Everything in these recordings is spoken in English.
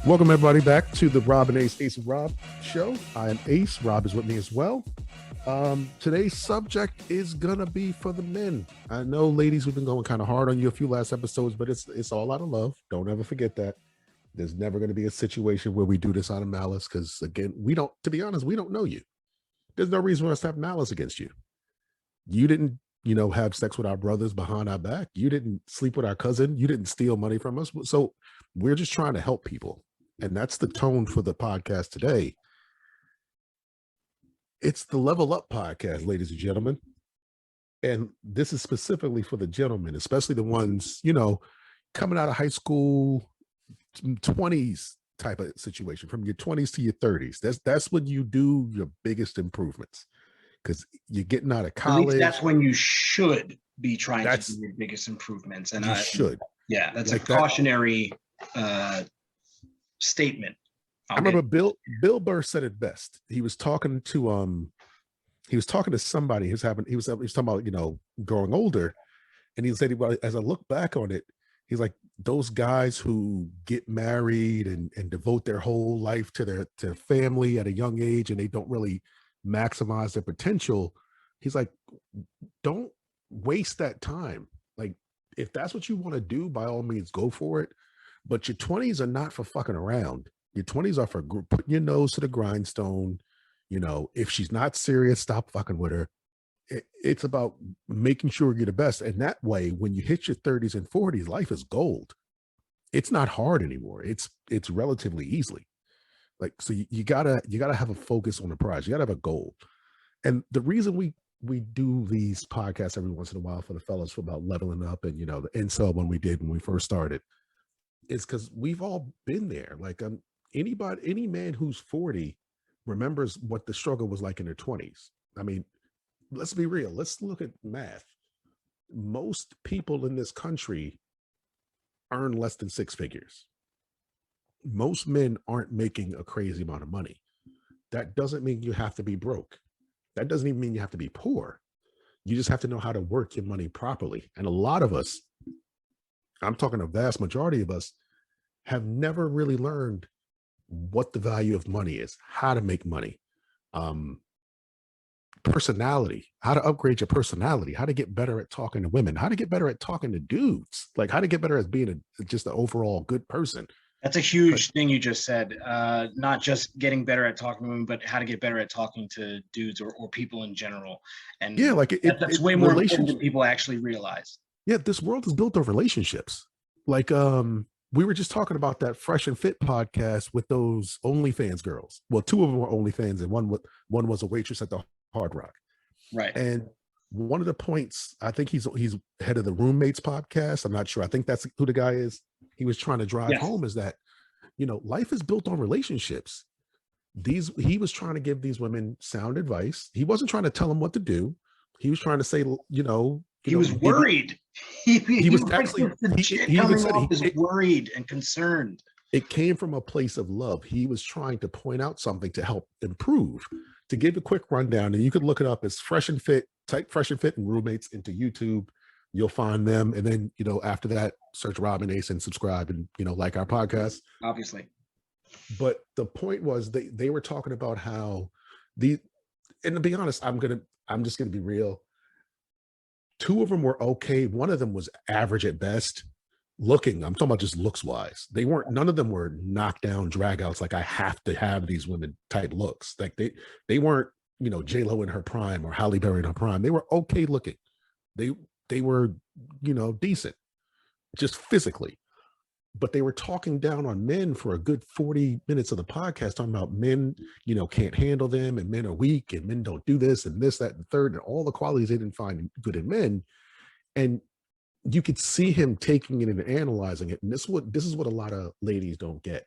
Welcome everybody back to the Rob and Ace and Rob show. I am Ace. Rob is with me as well. Today's subject is gonna be for the men. I know, ladies, we've been going kind of hard on you a few last episodes, but it's all out of love. Don't ever forget that. There's never going to be a situation where we do this out of malice, because again, we don't. To be honest, we don't know you. There's no reason for us to have malice against you. You didn't, have sex with our brothers behind our back. You didn't sleep with our cousin. You didn't steal money from us. So we're just trying to help people. And that's the tone for the podcast today. It's the Level Up podcast, ladies and gentlemen. And this is specifically for the gentlemen, especially the ones, coming out of high school, 20s type of situation, from your 20s to your 30s. That's when you do your biggest improvements, because you're getting out of college. At least that's when you should be trying to do your biggest improvements. And you should. Yeah, that's like a cautionary statement. I remember Bill Burr said it best. He was talking to somebody. He was talking about growing older, and he said, as I look back on it, he's like, those guys who get married and devote their whole life to their family at a young age, and they don't really maximize their potential. He's like, don't waste that time. Like, if that's what you want to do, by all means, go for it. But your 20s are not for fucking around. Your 20s are for putting your nose to the grindstone. If she's not serious, stop fucking with her. It's about making sure you're the best. And that way, when you hit your 30s and 40s, life is gold. It's not hard anymore. It's relatively easily. Like, so you gotta have a focus on the prize. You gotta have a goal. And the reason we do these podcasts every once in a while for the fellas for about leveling up, and the incel when we first started, is because we've all been there. Like, any man who's 40 remembers what the struggle was like in their 20s. I mean, let's be real. Let's look at math. Most people in this country earn less than six figures. Most men aren't making a crazy amount of money. That doesn't mean you have to be broke. That doesn't even mean you have to be poor. You just have to know how to work your money properly. And a lot of us, I'm talking a vast majority of us, have never really learned what the value of money is, how to make money, personality, how to upgrade your personality, how to get better at talking to women, how to get better at talking to dudes, like how to get better at being just an overall good person. That's a huge thing you just said. Not just getting better at talking to women, but how to get better at talking to dudes or people in general. And yeah, like that's way more important than people actually realize. Yeah, this world is built on relationships. Like, we were just talking about that Fresh and Fit podcast with those OnlyFans girls. Well, two of them were OnlyFans, and one was a waitress at the Hard Rock. Right. And one of the points, I think he's head of the Roommates podcast. I'm not sure. I think that's who the guy is. He was trying to drive home is that, life is built on relationships. He was trying to give these women sound advice. He wasn't trying to tell them what to do. He was trying to say, he was worried. He was actually worried and concerned. It came from a place of love. He was trying to point out something to help improve. To give a quick rundown, and you could look it up as Fresh and Fit. Type Fresh and Fit and Roommates into YouTube. You'll find them, and then after that, search Rob and Ace and subscribe, and like our podcast. Obviously. But the point was they were talking about how and to be honest, I'm just gonna be real. Two of them were okay. One of them was average at best. Looking, I'm talking about just looks wise. None of them were knockdown dragouts. Like, I have to have these women type looks. Like they weren't, J-Lo in her prime or Halle Berry in her prime. They were okay looking. They were, decent, just physically. But they were talking down on men for a good 40 minutes of the podcast, talking about men, can't handle them, and men are weak, and men don't do this and this, that, and the third, and all the qualities they didn't find good in men. And you could see him taking it and analyzing it. And this is what a lot of ladies don't get.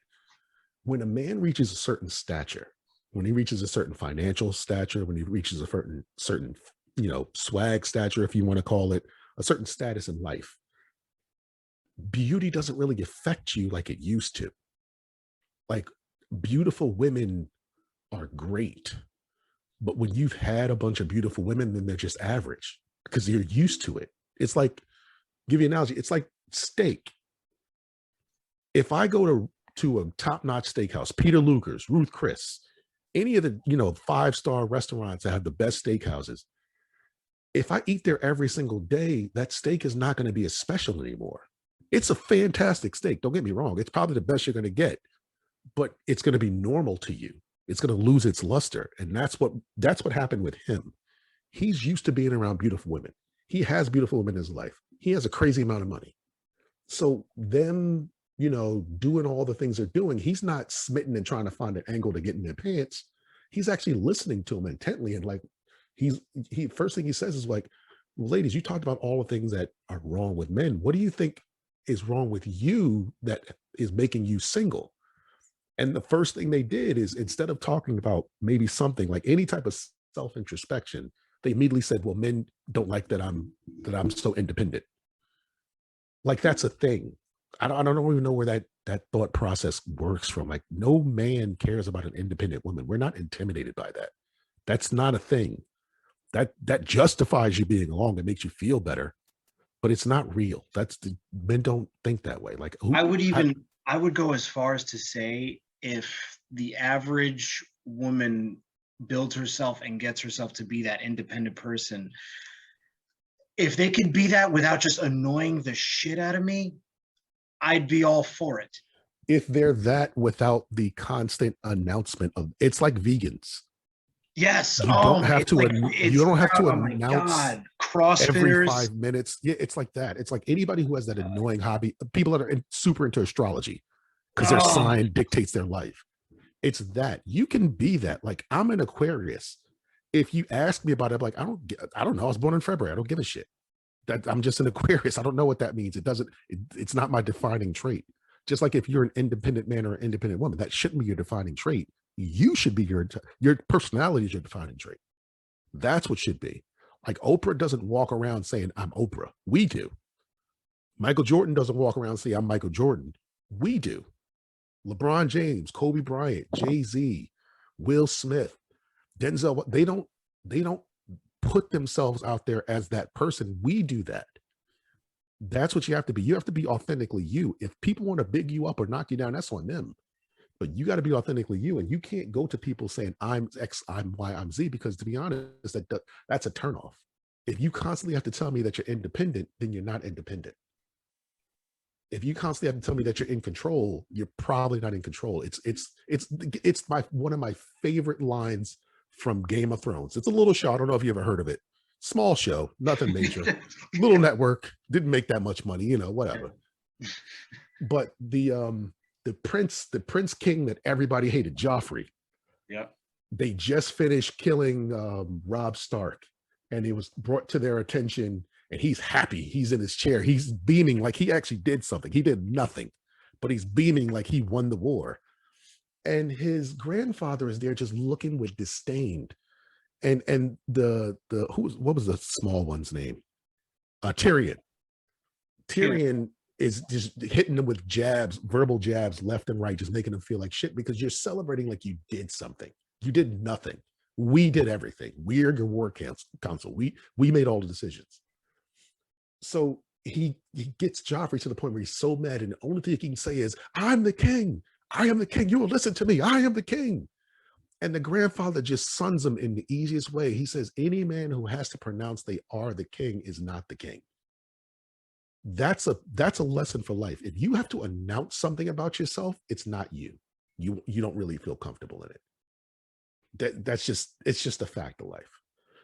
When a man reaches a certain stature, when he reaches a certain financial stature, when he reaches a certain swag stature, if you want to call it, a certain status in life, beauty doesn't really affect you like it used to. Like, beautiful women are great, but when you've had a bunch of beautiful women, then they're just average because you're used to it. It's like, give you an analogy, it's like steak. If I go to to a top-notch steakhouse, Peter Luger's, Ruth Chris, any of the, 5-star restaurants that have the best steakhouses, if I eat there every single day, that steak is not going to be as special anymore. It's a fantastic steak. Don't get me wrong. It's probably the best you're going to get, but it's going to be normal to you. It's going to lose its luster. And that's what happened with him. He's used to being around beautiful women. He has beautiful women in his life. He has a crazy amount of money. So them, doing all the things they're doing, he's not smitten and trying to find an angle to get in their pants. He's actually listening to them intently. And like, he first thing he says is like, well, ladies, you talked about all the things that are wrong with men. What do you think is wrong with you that is making you single? And the first thing they did is, instead of talking about maybe something like any type of self-introspection, they immediately said, well, men don't like that I'm so independent. Like, that's a thing. I don't even know where that thought process works from. Like, no man cares about an independent woman. We're not intimidated by that. That's not a thing. That justifies you being along. It makes you feel better, but it's not real. Men don't think that way. Like, I would go as far as to say, if the average woman builds herself and gets herself to be that independent person, if they could be that without just annoying the shit out of me, I'd be all for it. If they're that without the constant announcement of, it's like vegans. Yes. You don't have to. You don't have to announce CrossFitters every 5 minutes. Yeah, it's like that. It's like anybody who has that annoying hobby. People that are super into astrology because their sign dictates their life. It's that. You can be that. Like, I'm an Aquarius. If you ask me about it, I'm like, I don't know. I was born in February. I don't give a shit. That I'm just an Aquarius. I don't know what that means. It's not my defining trait. Just like if you're an independent man or an independent woman, that shouldn't be your defining trait. You should be your personality is your defining trait. That's what should be. Like, Oprah doesn't walk around saying, I'm Oprah. We do. Michael Jordan doesn't walk around saying, I'm Michael Jordan. We do. LeBron James, Kobe Bryant, Jay-Z, Will Smith, Denzel, they don't put themselves out there as that person. We do that. That's what you have to be. You have to be authentically you. If people want to big you up or knock you down, that's on them. But you got to be authentically you, and you can't go to people saying I'm X, I'm Y, I'm Z, because to be honest, that's a turnoff. If you constantly have to tell me that you're independent, then you're not independent. If you constantly have to tell me that you're in control, you're probably not in control. It's one of my favorite lines from Game of Thrones. It's a little show. I don't know if you ever heard of it. Small show, nothing major. Little network, didn't make that much money, whatever. But the prince king that everybody hated, Joffrey. Yeah. They just finished killing Robb Stark, and it was brought to their attention, and he's happy. He's in his chair. He's beaming like he actually did something. He did nothing, but he's beaming like he won the war. And his grandfather is there just looking with disdain. And what was the small one's name? Tyrion. Tyrion is just hitting them with jabs, verbal jabs left and right, just making them feel like shit, because you're celebrating like you did something. You did nothing. We did everything. We're your war council. We made all the decisions. So he gets Joffrey to the point where he's so mad, and the only thing he can say is, I'm the king. I am the king. You will listen to me. I am the king. And the grandfather just sons him in the easiest way. He says, any man who has to pronounce they are the king is not the king. That's a lesson for life. If you have to announce something about yourself, it's not you. You don't really feel comfortable in it. It's just a fact of life.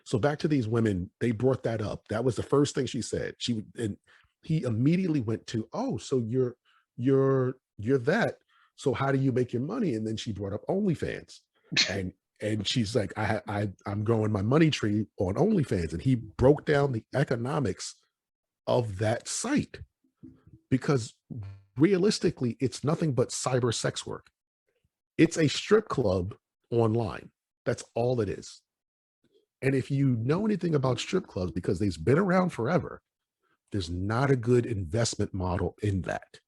So back to these women, they brought that up. That was the first thing she said. And he immediately went to, oh, so you're that. So how do you make your money? And then she brought up OnlyFans. And she's like, I'm growing my money tree on OnlyFans. And he broke down the economics of that site, because realistically, it's nothing but cyber sex work. It's a strip club online. That's all it is. And if you know anything about strip clubs, because they've been around forever, there's not a good investment model in that.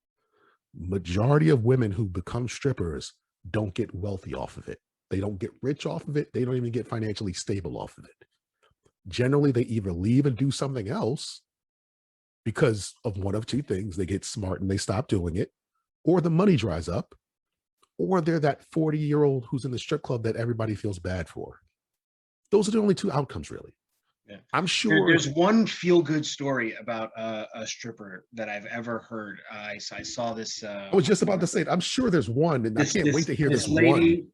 Majority of women who become strippers don't get wealthy off of it. They don't get rich off of it. They don't even get financially stable off of it. Generally, they either leave and do something else because of one of two things. They get smart and they stop doing it, or the money dries up or they're that 40-year-old who's in the strip club that everybody feels bad for. Those are the only two outcomes, really. Yeah. I'm sure There's one feel-good story about a stripper that I've ever heard. I saw this. I was just about to say it. I'm sure there's one, and I This can't wait to hear this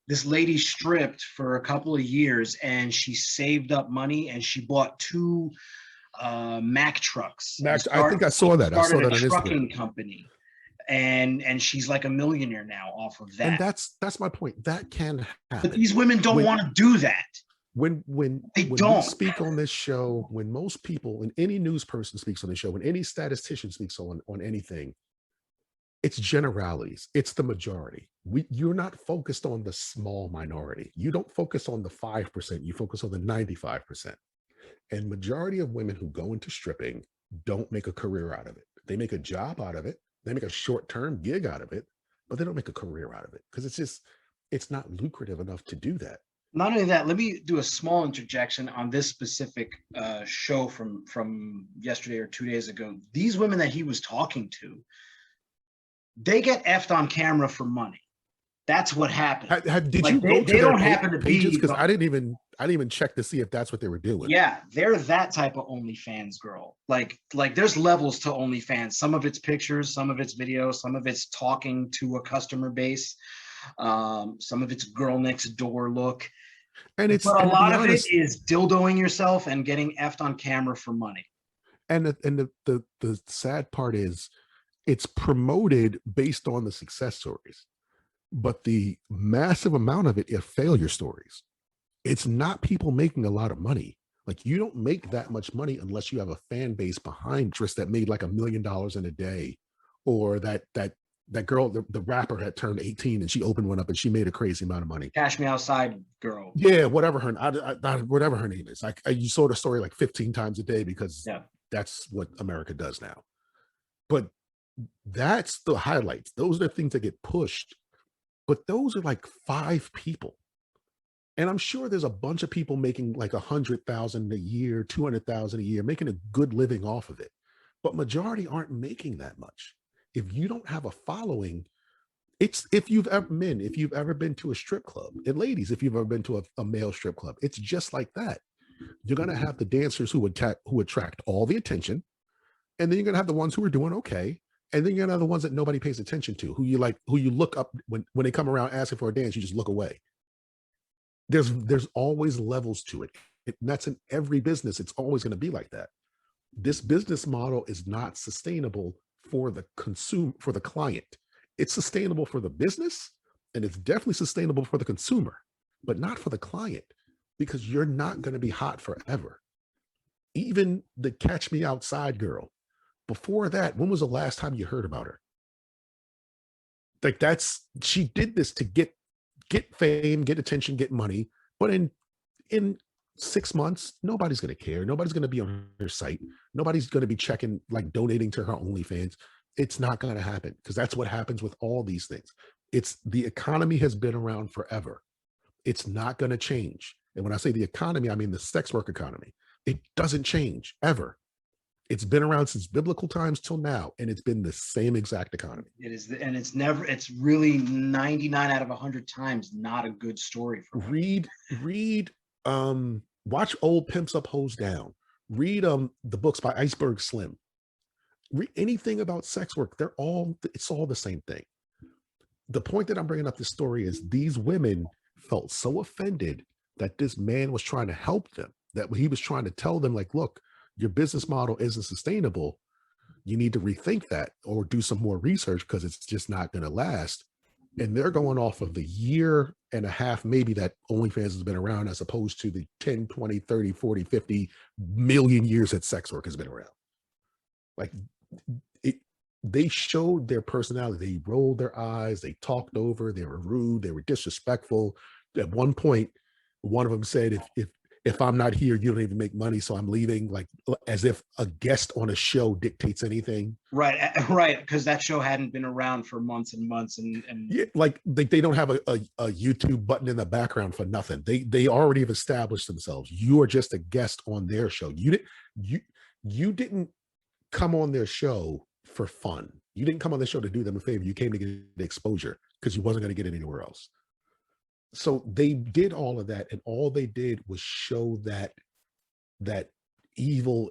this one. lady stripped for a couple of years, and she saved up money, and she bought two Mack trucks. Max, I think I saw that. I saw Started that a on Instagram. trucking company, and she's like a millionaire now off of And that. that's my point. That can happen. But these women don't When- want to do that. when They we don't. speak on this show, when most people, when any news person speaks on the show, when any statistician speaks on anything, it's generalities. It's the majority. You're not focused on the small minority. You don't focus on the 5%. You focus on the 95%. And majority of women who go into stripping don't make a career out of it. They make a job out of it. They make a short-term gig out of it, but they don't make a career out of it because it's not lucrative enough to do that. Not only that, let me do a small interjection on this specific show from yesterday or 2 days ago. These women that he was talking to, they get effed on camera for money. That's what happened. Did Like, you go to they their don't happen to pages? be Because I didn't even check to see if that's what they were doing. Yeah, they're that type of OnlyFans girl. Like there's levels to OnlyFans. Some of it's pictures, some of it's videos, some of it's talking to a customer base. Some of it's girl next door look. And it's But a and to lot be of honest, it is dildoing yourself and getting effed on camera for money. and the sad part is it's promoted based on the success stories, but the massive amount of it are failure stories. It's not people making a lot of money. Like, you don't make that much money unless you have a fan base behind just that made like $1 million in a day, or that girl, the rapper had turned 18 and she opened one up and she made a crazy amount of money. Cash Me Outside girl. Yeah, whatever whatever her name is. You saw the story like 15 times a day because that's what America does now. But that's the highlights. Those are the things that get pushed. But those are like 5 people. And I'm sure there's a bunch of people making like 100,000 a year, 200,000 a year, making a good living off of it. But majority aren't making that much. If you don't have a following, it's if you've ever been to a strip club, and ladies, if you've ever been to a male strip club, it's just like that. You're going to have the dancers who attract all the attention, and then you're going to have the ones who are doing okay, and then you're going to have the ones that nobody pays attention to, who you look up when they come around asking for a dance, you just look away. There's always levels to it. That's in every business. It's always going to be like that. This business model is not sustainable for the client. It's sustainable for the business, and it's definitely sustainable for the consumer, but not for the client, because you're not going to be hot forever. Even the Catch Me Outside girl, before that, when was the last time you heard about her? Like, she did this to get fame, get attention, get money, but in 6 months, nobody's going to care. Nobody's going to be on her site. Nobody's going to be checking, like, donating to her OnlyFans. It's not going to happen, because that's what happens with all these things. The economy has been around forever. It's not going to change. And when I say the economy, I mean the sex work economy. It doesn't change ever. It's been around since biblical times till now, and it's been the same exact economy. It is, and it's really 99 out of 100 times not a good story for me. Watch Old Pimps Up, Hoes Down. Read the books by Iceberg Slim. Read anything about sex work. It's all the same thing. The point that I'm bringing up this story is these women felt so offended that this man was trying to help them, that he was trying to tell them, like, look, your business model isn't sustainable. You need to rethink that or do some more research, because it's just not going to last. And they're going off of the year and a half, maybe, that OnlyFans has been around, as opposed to the 10, 20, 30, 40, 50 million years that sex work has been around. Like, they showed their personality. They rolled their eyes. They talked over. They were rude. They were disrespectful. At one point, one of them said, if I'm not here, you don't even make money, so I'm leaving, like, as if a guest on a show dictates anything. Right, because that show hadn't been around for months and months, and yeah, like they don't have a YouTube button in the background for nothing. They already have established themselves. You are just a guest on their show. You didn't come on their show for fun. You didn't come on the show to do them a favor. You came to get the exposure because you wasn't going to get it anywhere else. So they did all of that, and all they did was show that evil,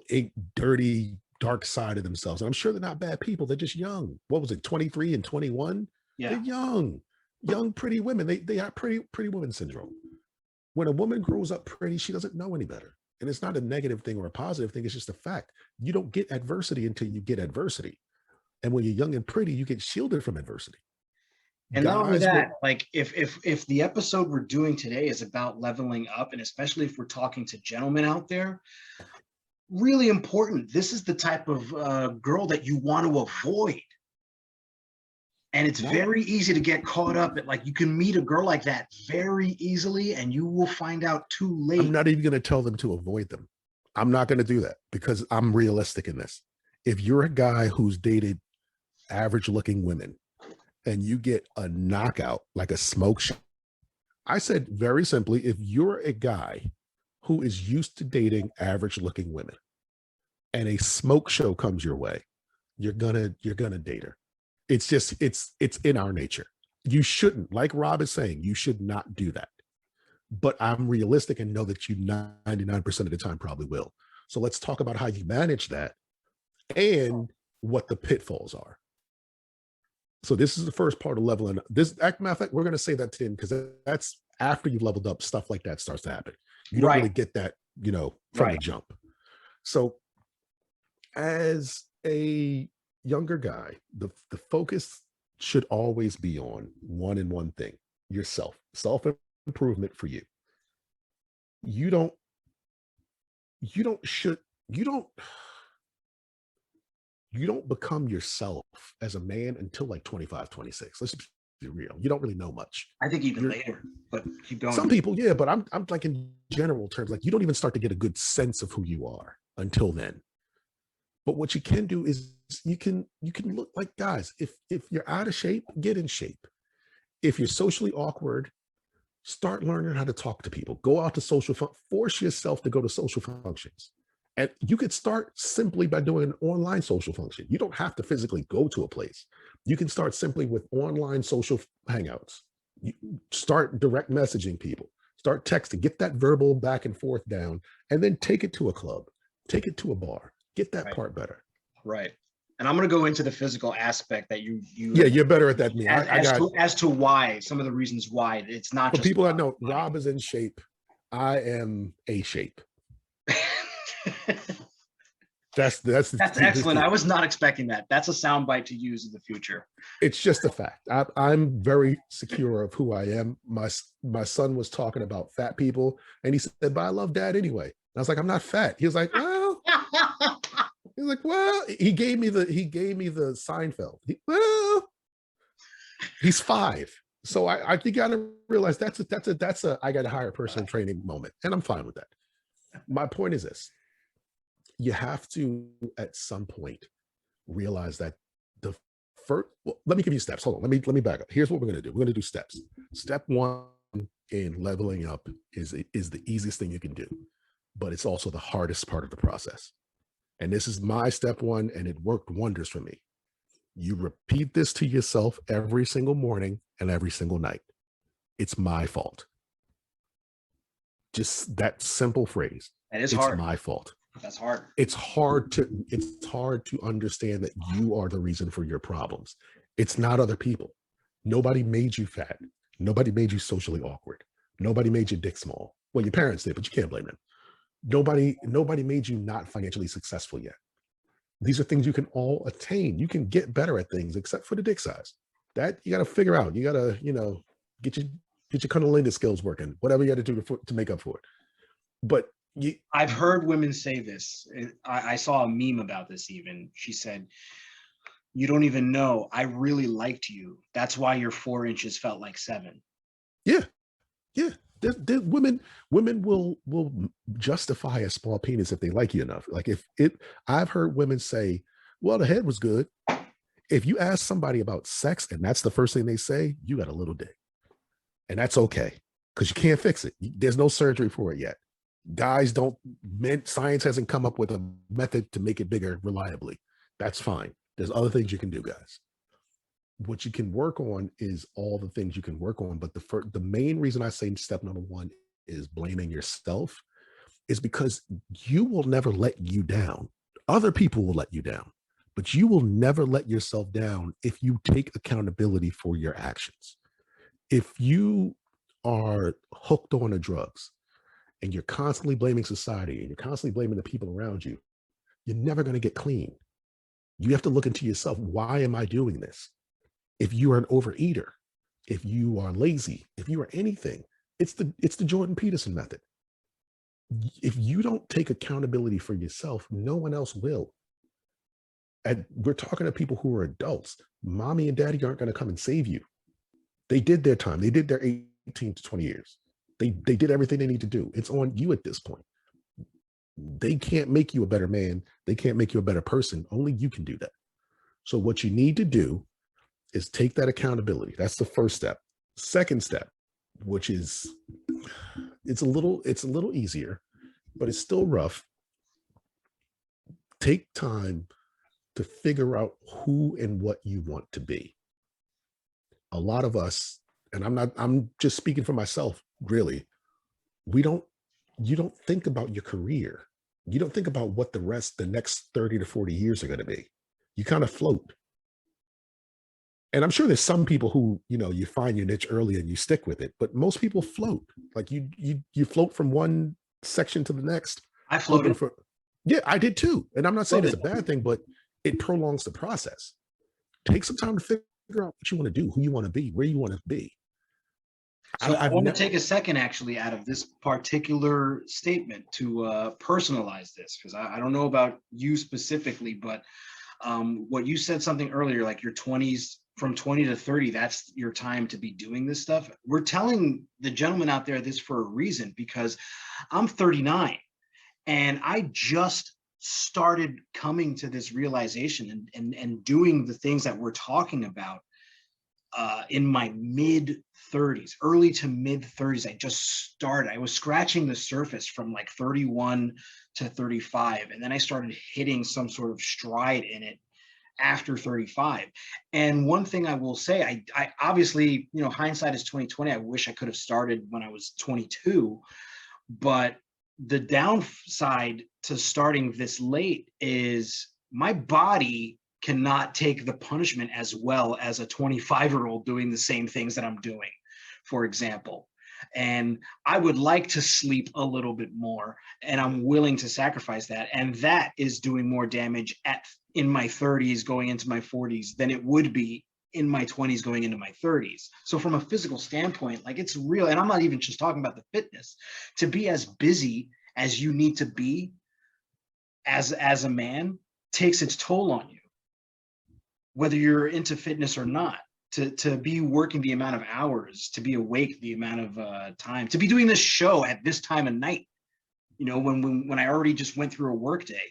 dirty, dark side of themselves. And I'm sure they're not bad people. They're just young. What was it, 23 and 21? Yeah. They're young, pretty women. They have pretty woman syndrome. When a woman grows up pretty, she doesn't know any better. And it's not a negative thing or a positive thing. It's just a fact. You don't get adversity until you get adversity. And when you're young and pretty, you get shielded from adversity. And not only that, like if the episode we're doing today is about leveling up, and especially if we're talking to gentlemen out there, really important. This is the type of girl that you want to avoid. And it's very easy to get caught up at, like, you can meet a girl like that very easily and you will find out too late. I'm not even going to tell them to avoid them. I'm not going to do that because I'm realistic in this. If you're a guy who's dated average looking women and you get a knockout like a smoke show, I said very simply, if you're a guy who is used to dating average looking women and a smoke show comes your way, you're gonna date her. It's just, it's in our nature. You shouldn't, like Rob is saying, you should not do that. But I'm realistic and know that you 99% of the time probably will. So let's talk about how you manage that and what the pitfalls are. So this is the first part of leveling up. This, matter of fact, we're going to say that to him because that's after you've leveled up, stuff like that starts to happen. You don't really get that, from the jump. So as a younger guy, the focus should always be on one thing: yourself, self-improvement for you. You don't become yourself as a man until like 25, 26. Let's be real. You don't really know much. I think even later, but keep going. Some people, yeah, but I'm like, in general terms, like, you don't even start to get a good sense of who you are until then. But what you can do is you can look like, guys, if you're out of shape, get in shape. If you're socially awkward, start learning how to talk to people. Go out to force yourself to go to social functions. And you could start simply by doing an online social function. You don't have to physically go to a place. You can start simply with online social hangouts. You start direct messaging people, start texting, get that verbal back and forth down, and then take it to a club, take it to a bar, get that part better. Right. And I'm going to go into the physical aspect that you yeah, you're better at that than me. As to why, some of the reasons why it's not. For people that know, Rob is in shape. I am A shape. That's excellent. I was not expecting that. That's a soundbite to use in the future. It's just a fact. I'm very secure of who I am. My son was talking about fat people, and he said, "But I love Dad anyway." And I was like, "I'm not fat." He was like, "Well," he's like, "Well," he gave me the Seinfeld. He's 5. So I think I gotta realize that's a I got a higher personal training moment, and I'm fine with that. My point is this: you have to, at some point, realize that the first. Well, let me give you steps. Hold on. Let me back up. Here's what we're gonna do. We're gonna do steps. Step 1 in leveling up is the easiest thing you can do, but it's also the hardest part of the process. And this is my step 1, and it worked wonders for me. You repeat this to yourself every single morning and every single night. It's my fault. Just that simple phrase. That is hard. It's my fault. That's hard. It's hard to understand that you are the reason for your problems. It's not other people. Nobody made you fat. Nobody made you socially awkward. Nobody made your dick small. Well, your parents did, but you can't blame them. Nobody made you not financially successful yet. These are things you can all attain. You can get better at things, except for the dick size. That you got to figure out. You got to, get your cunnilingus skills working, whatever you got to do to make up for it. But I've heard women say this. I saw a meme about this even. She said, "You don't even know, I really liked you. That's why your 4 inches felt like 7." Yeah. Women will justify a small penis if they like you enough. Like I've heard women say, "Well, the head was good." If you ask somebody about sex and that's the first thing they say, you got a little dick. And that's okay, because you can't fix it. There's no surgery for it yet. Science hasn't come up with a method to make it bigger reliably. That's fine. There's other things you can do, guys. What you can work on is all the things you can work on. But the main reason I say step number one is blaming yourself is because you will never let you down. Other people will let you down, but you will never let yourself down if you take accountability for your actions. If you are hooked on the drugs and you're constantly blaming society and you're constantly blaming the people around you, you're never going to get clean. You have to look into yourself. Why am I doing this? If you are an overeater, if you are lazy, if you are anything, it's the Jordan Peterson method. If you don't take accountability for yourself, no one else will. And we're talking to people who are adults. Mommy and daddy aren't going to come and save you. They did their time. They did their 18 to 20 years. They did everything they need to do. It's on you at this point. They can't make you a better man. They can't make you a better person. Only you can do that. So what you need to do is take that accountability. That's the first step. Second step, which is it's a little easier, but it's still rough. Take time to figure out who and what you want to be. A lot of us, and I'm just speaking for myself, really, you don't think about your career. You don't think about what the next 30 to 40 years are going to be. You kind of float. And I'm sure there's some people who, you find your niche early and you stick with it, but most people float. Like you float from one section to the next. I floated. Yeah, I did too. And I'm not saying it's a bad thing, but it prolongs the process. Take some time to figure out what you want to do, who you want to be, where you want to be. So I want to take a second actually out of this particular statement to personalize this, because I don't know about you specifically, but what you said something earlier, like your 20s, from 20 to 30, that's your time to be doing this stuff. We're telling the gentleman out there this for a reason, because I'm 39 and I just started coming to this realization and doing the things that we're talking about in my mid 30s, early to mid 30s. I just started. I was scratching the surface from like 31 to 35. And then I started hitting some sort of stride in it after 35. And one thing I will say, I obviously, hindsight is 2020. I wish I could have started when I was 22, but the downside to starting this late is my body cannot take the punishment as well as a 25-year-old doing the same things that I'm doing, for example. And I would like to sleep a little bit more, and I'm willing to sacrifice that. And that is doing more damage in my 30s going into my 40s than it would be in my 20s going into my 30s. So from a physical standpoint, like, it's real. And I'm not even just talking about the fitness. To be as busy as you need to be as a man takes its toll on you, whether you're into fitness or not. To be working the amount of hours, to be awake the amount of time, to be doing this show at this time of night, when I already just went through a work day.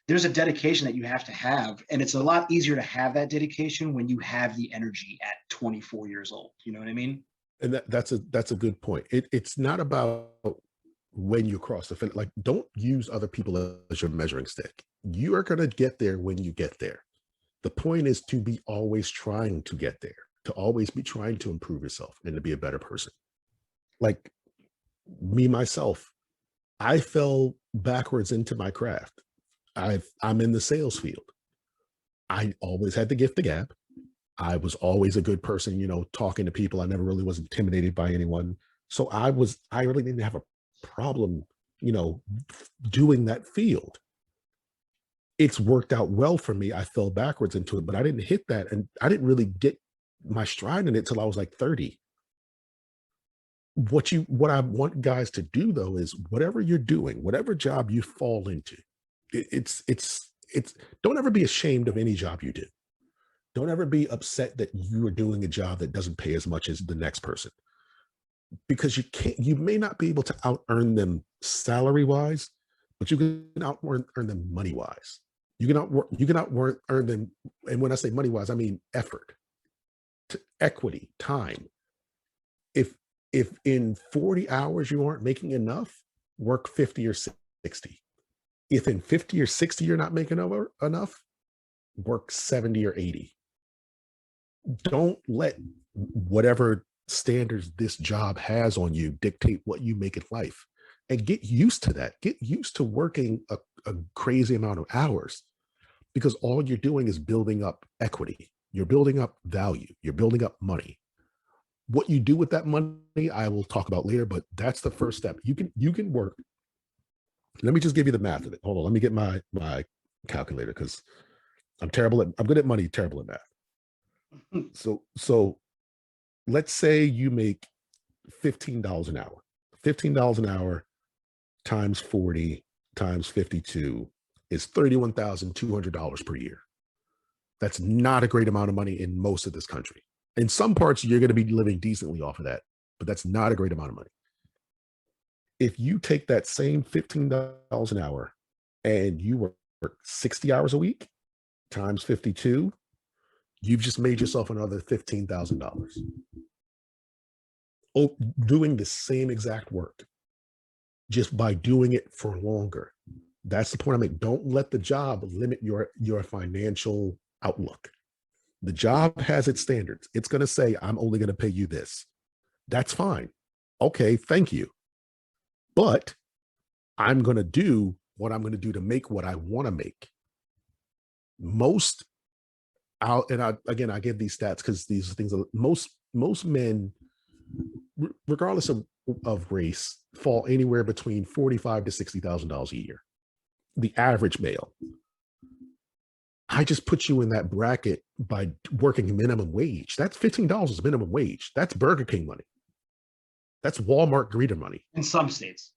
There's a dedication that you have to have, and it's a lot easier to have that dedication when you have the energy at 24 years old. You know what I mean? And that's a good point. It's not about when you cross the finish. Like, don't use other people as your measuring stick. You are going to get there when you get there. The point is to be always trying to get there, to always be trying to improve yourself and to be a better person. Like me, myself, I fell backwards into my craft. I'm in the sales field. I always had the gift of gab. I was always a good person, talking to people. I never really was intimidated by anyone. So I really didn't have a problem, doing that field. It's worked out well for me. I fell backwards into it, but I didn't hit that. And I didn't really get my stride in it till I was like 30. What I want guys to do though, is whatever you're doing, whatever job you fall into, it's don't ever be ashamed of any job you do. Don't ever be upset that you are doing a job that doesn't pay as much as the next person, because you may not be able to out earn them salary wise, but you can out earn them money wise. You can out earn them. And when I say money wise, I mean effort, equity, time. If in 40 hours you aren't making enough, work 50 or 60. If in 50 or 60 you're not making enough, work 70 or 80. Don't let whatever standards this job has on you dictate what you make in life, and get used to that. Get used to working a crazy amount of hours, because all you're doing is building up equity. You're building up value. You're building up money. What you do with that money, I will talk about later, but that's the first step. You can work. Let me just give you the math of it. Hold on. Let me get my calculator, because I'm good at money, terrible at math. So let's say you make $15 an hour. $15 an hour times 40 times 52 is $31,200 per year. That's not a great amount of money in most of this country. In some parts, you're going to be living decently off of that, but that's not a great amount of money. If you take that same $15 an hour and you work 60 hours a week times 52, you've just made yourself another $15,000. Oh, doing the same exact work, just by doing it for longer. That's the point I make. Don't let the job limit your financial outlook. The job has its standards. It's going to say, I'm only going to pay you this. That's fine. Okay, thank you. But I'm going to do what I'm going to do to make what I want to make. Again, I give these stats because these things are most men, regardless of race, fall anywhere between $45,000 to $60,000 a year. The average male. I just put you in that bracket by working minimum wage. That's $15 is minimum wage. That's Burger King money. That's Walmart greeter money. In some states.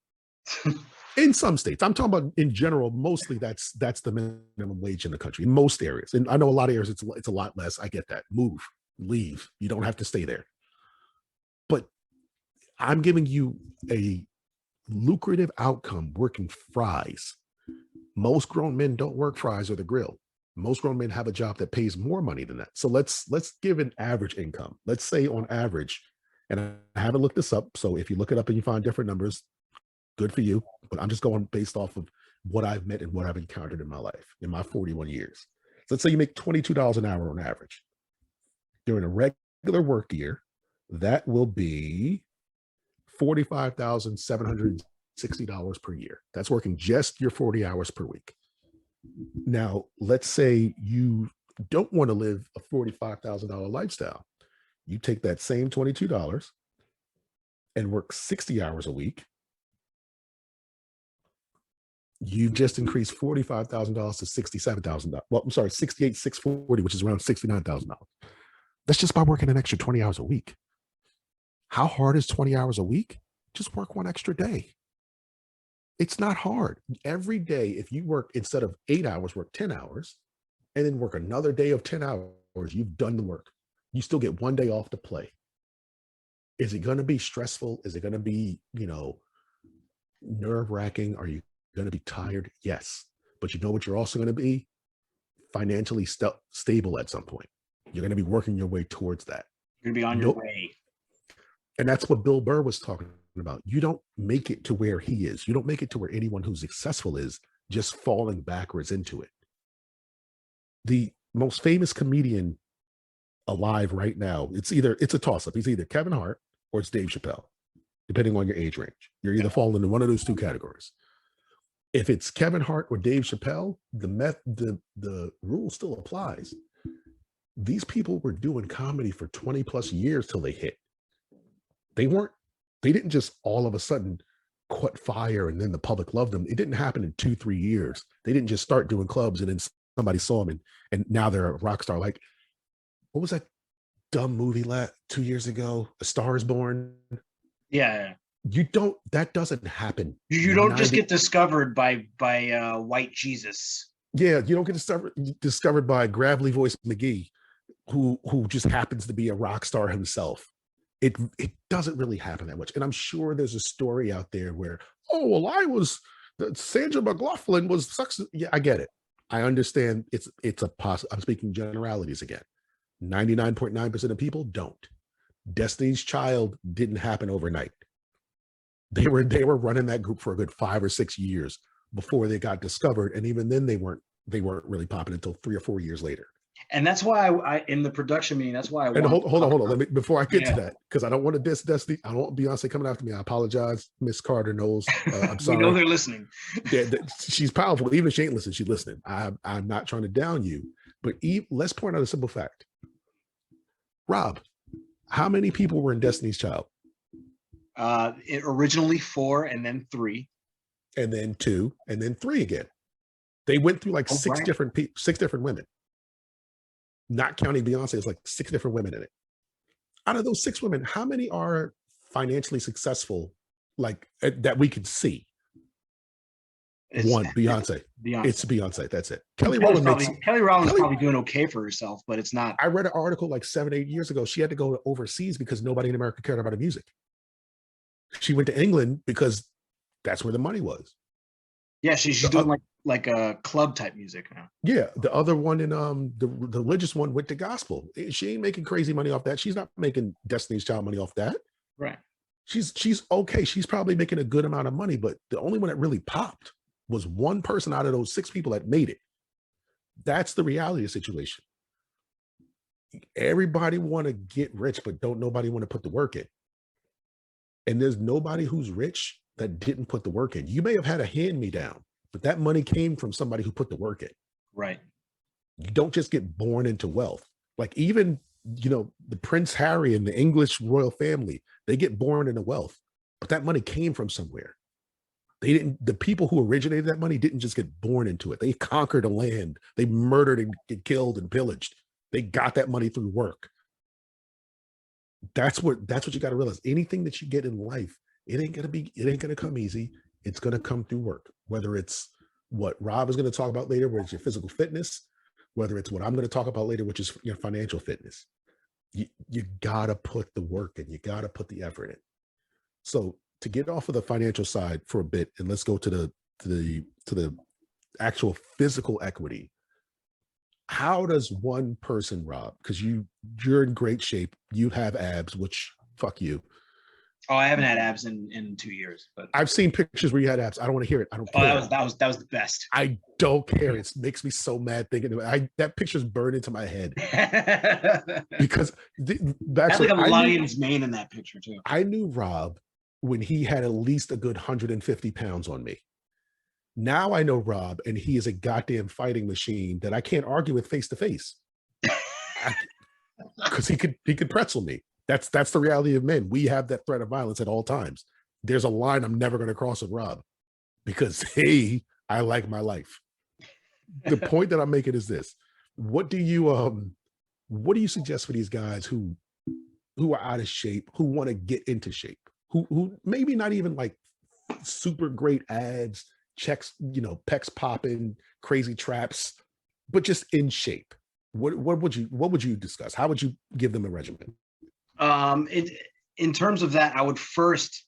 In some states. I'm talking about in general, mostly that's the minimum wage in the country, in most areas. And I know a lot of areas it's a lot less. I get that. Move, leave. You don't have to stay there. But I'm giving you a lucrative outcome working fries. Most grown men don't work fries or the grill. Most grown men have a job that pays more money than that. So let's give an average income. Let's say on average, and I haven't looked this up, so if you look it up and you find different numbers, good for you. But I'm just going based off of what I've met and what I've encountered in my life, in my 41 years. So let's say you make $22 an hour on average. During a regular work year, that will be $45,760 per year. That's working just your 40 hours per week. Now, let's say you don't want to live a $45,000 lifestyle. You take that same $22 and work 60 hours a week. You've just increased $45,000 to $67,000. Well, I'm sorry, $68,640, which is around $69,000. That's just by working an extra 20 hours a week. How hard is 20 hours a week? Just work one extra day. It's not hard. Every day, if you work, instead of 8 hours, work 10 hours, and then work another day of 10 hours, you've done the work. You still get one day off to play. Is it going to be stressful? Is it going to be, nerve-wracking? Are you going to be tired? Yes. But you know what you're also going to be? Financially stable at some point. You're going to be working your way towards that. You're going to be on your way. And that's what Bill Burr was talking about. You don't make it to where he is. You don't make it to where anyone who's successful is, just falling backwards into it. The most famous comedian alive right now, it's a toss-up. He's either Kevin Hart or it's Dave Chappelle, depending on your age range. You're either falling into one of those two categories. If it's Kevin Hart or Dave Chappelle, the rule still applies. These people were doing comedy for 20 plus years till they hit. They didn't just all of a sudden caught fire and then the public loved them. It didn't happen in 2-3 years. They didn't just start doing clubs and then somebody saw them and now they're a rock star. Like, what was that dumb movie 2 years ago? A Star Is Born. Yeah. That doesn't happen. You don't just get discovered by white Jesus. Yeah, you don't get discovered by gravelly voice McGee, who just happens to be a rock star himself. It doesn't really happen that much. And I'm sure there's a story out there where, Sandra McLaughlin was successful. Yeah, I get it. I understand I'm speaking generalities again. 99.9% of people don't. Destiny's Child didn't happen overnight. They were running that group for a good 5 or 6 years before they got discovered. And even then they weren't they weren't really popping until 3 or 4 years later. And that's why I in the production meeting, that's why I And want. hold on. Let me, before I get to Yeah. that, because I don't want to diss Destiny. I don't want Beyonce coming after me. I apologize, Miss Carter Knowles. I'm We know sorry. they're listening. She's powerful. Even if she ain't listening, she's listening. I'm not trying to down you, but let's point out a simple fact. Rob, how many people were in Destiny's Child? Originally 4 and then 3. And then 2, and then 3 again. They went through like six different women. Not counting Beyonce, it's like 6 different women in it. Out of those 6 women, how many are financially successful, like that we can see? One, Beyonce. It's Beyonce. That's it. Kelly Rowland probably doing okay for herself, but it's not. I read an article like 7-8 years ago. She had to go overseas because nobody in America cared about her music. She went to England because that's where the money was. Yeah, she's doing like a club type music now. Yeah, the other one in the religious one went to gospel. She ain't making crazy money off that. She's not making Destiny's Child money off that. Right. She's okay. She's probably making a good amount of money, but the only one that really popped was one person out of those 6 people that made it. That's the reality of the situation. Everybody want to get rich, but don't nobody want to put the work in. And there's nobody who's rich that didn't put the work in. You may have had a hand-me-down, but that money came from somebody who put the work in. Right. You don't just get born into wealth. Like even, the Prince Harry and the English royal family, they get born into wealth, but that money came from somewhere. The people who originated that money didn't just get born into it. They conquered a land. They murdered and killed and pillaged. They got that money through work. That's what you got to realize. Anything that you get in life, it ain't gonna come easy. It's gonna come through work. Whether it's what Rob is going to talk about later, where it's your physical fitness, whether it's what I'm going to talk about later, which is your financial fitness. You gotta put the work in. You gotta put the effort in. So to get off of the financial side for a bit, and let's go to the actual physical equity. How does one person, Rob, because you're in great shape, you have abs, which fuck you. Oh, I haven't had abs in 2 years, but I've seen pictures where you had abs. I don't want to hear it. I don't care. That was the best. I don't care. It makes me so mad thinking about it. That picture's burned into my head because that's like a lion's mane in that picture too. I knew Rob when he had at least a good 150 pounds on me. Now I know Rob, and he is a goddamn fighting machine that I can't argue with face to face because he could pretzel me. That's the reality of men. We have that threat of violence at all times. There's a line I'm never going to cross with Rob because, hey, I like my life. The point that I'm making is this. What do you suggest for these guys who are out of shape, who want to get into shape, who maybe not even like super great abs, checks, pecs popping, crazy traps, but just in shape? What would you discuss? How would you give them a regimen? In terms of that, I would first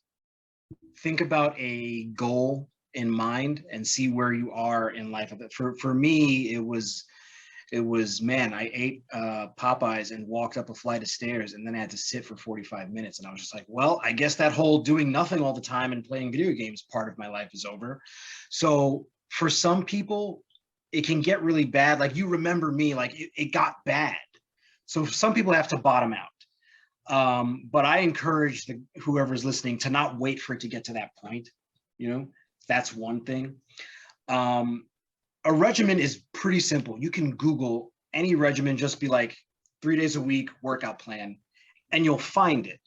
think about a goal in mind and see where you are in life. For me, it was, man, I ate Popeyes and walked up a flight of stairs, and then I had to sit for 45 minutes. And I was just like, well, I guess that whole doing nothing all the time and playing video games part of my life is over. So for some people, it can get really bad. Like, you remember me, like it got bad. So some people have to bottom out. But I encourage whoever's listening to not wait for it to get to that point. That's one thing. A regimen is pretty simple. You can Google any regimen, just be like 3 days a week workout plan, and you'll find it.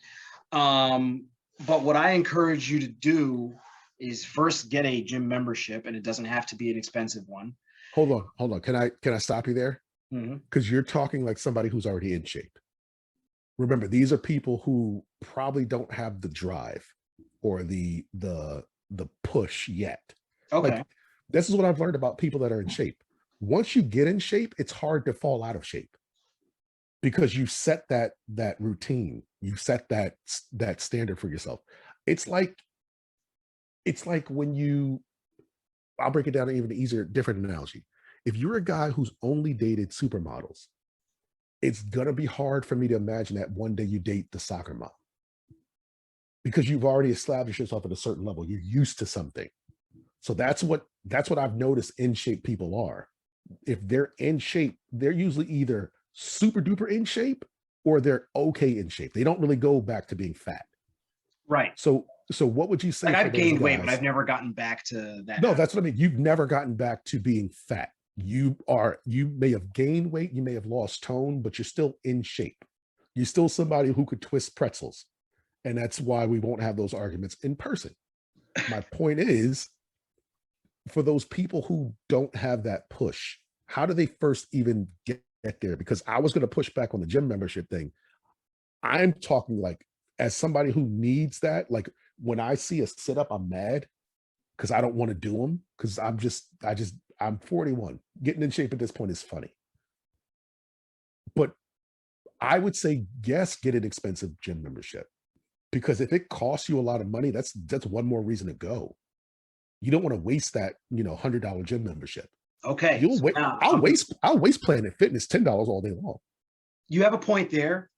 But what I encourage you to do is first get a gym membership, and it doesn't have to be an expensive one. Hold on. Can I stop you there? Mm-hmm. Because you're talking like somebody who's already in shape. Remember, these are people who probably don't have the drive or the push yet. Okay. Like, this is what I've learned about people that are in shape. Once you get in shape, it's hard to fall out of shape because you set that routine, you set that standard for yourself. It's like when I'll break it down to even an easier, different analogy. If you're a guy who's only dated supermodels, it's going to be hard for me to imagine that one day you date the soccer mom because you've already established yourself at a certain level. You're used to something. So that's what I've noticed in shape people are. if they're in shape, they're usually either super duper in shape or they're okay in shape. They don't really go back to being fat. Right. So what would you say Like for I've those gained weight, but guys? I've never gotten back to that. No, that's what I mean. You've never gotten back to being fat. You may have gained weight, you may have lost tone, but you're still in shape. You're still somebody who could twist pretzels. And that's why we won't have those arguments in person. My point is, for those people who don't have that push, how do they first even get there? Because I was going to push back on the gym membership thing. I'm talking like, as somebody who needs that, like when I see a sit up, I'm mad because I don't want to do them because I'm 41. Getting in shape at this point is funny. But I would say, yes, get an expensive gym membership, because if it costs you a lot of money, that's one more reason to go. You don't want to waste that, $100 gym membership. Okay. So now I'll waste Planet Fitness $10 all day long. you have a point there.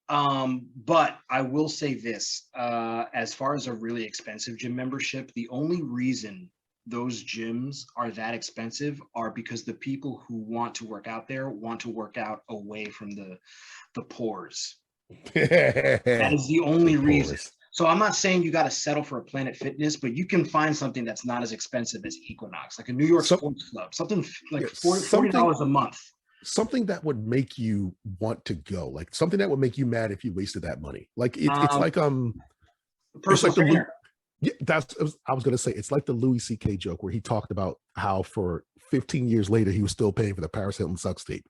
But I will say this, as far as a really expensive gym membership, the only reason those gyms are that expensive are because the people who want to work out there want to work out away from the pores. That is the only reason. So I'm not saying you got to settle for a Planet Fitness, but you can find something that's not as expensive as Equinox, like a New York Sports Club, something like $40 a month. Something that would make you want to go, like something that would make you mad if you wasted that money. Like it's like personal trainer. Yeah, I was gonna say, it's like the Louis C.K. joke where he talked about how for 15 years later he was still paying for the Paris Hilton Sucks tape.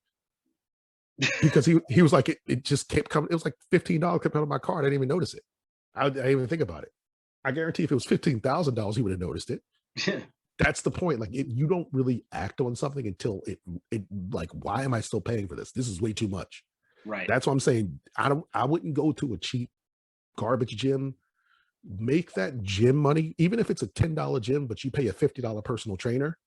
Because he was like, it just kept coming. It was like $15 kept coming on my card. I didn't even notice it. I didn't even think about it. I guarantee if it was $15,000, he would have noticed it. That's the point. Like, you don't really act on something until it like, why am I still paying for this? This is way too much. Right. That's what I'm saying. I wouldn't go to a cheap garbage gym. Make that gym money, even if it's a $10 gym, but you pay a $50 personal trainer,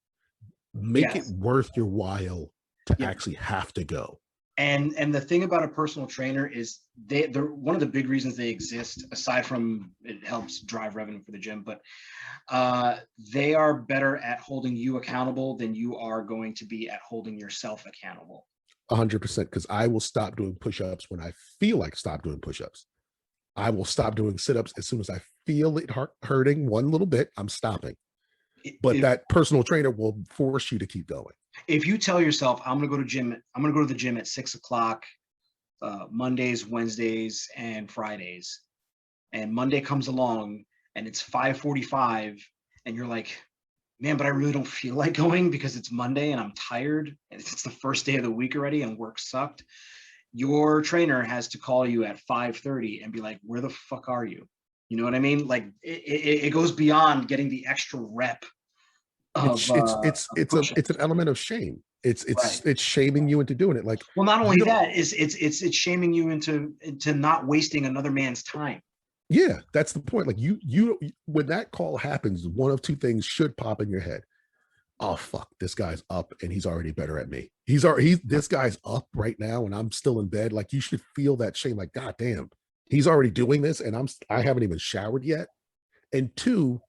make it worth your while to actually have to go. And the thing about a personal trainer is they're one of the big reasons they exist, aside from it helps drive revenue for the gym, but they are better at holding you accountable than you are going to be at holding yourself accountable. 100%, because I will stop doing push-ups when I feel like stop doing push-ups. I will stop doing sit-ups as soon as I feel it hurting one little bit. I'm stopping. But that personal trainer will force you to keep going. If you tell yourself, I'm going to go to the gym at 6:00, Mondays, Wednesdays, and Fridays, and Monday comes along and it's 5:45, and you're like, man, but I really don't feel like going because it's Monday and I'm tired and it's the first day of the week already and work sucked. Your trainer has to call you at 5:30 and be like, where the fuck are you? You know what I mean? Like it goes beyond getting the extra rep. It's an element of shame. It's shaming you into doing it. Like, well, not only that, it's shaming you into not wasting another man's time. Yeah, that's the point. Like you when that call happens, one of two things should pop in your head. Oh fuck, this guy's up and he's already better at me. This guy's up right now and I'm still in bed. Like, you should feel that shame. Like, god damn, he's already doing this and I haven't even showered yet. And two,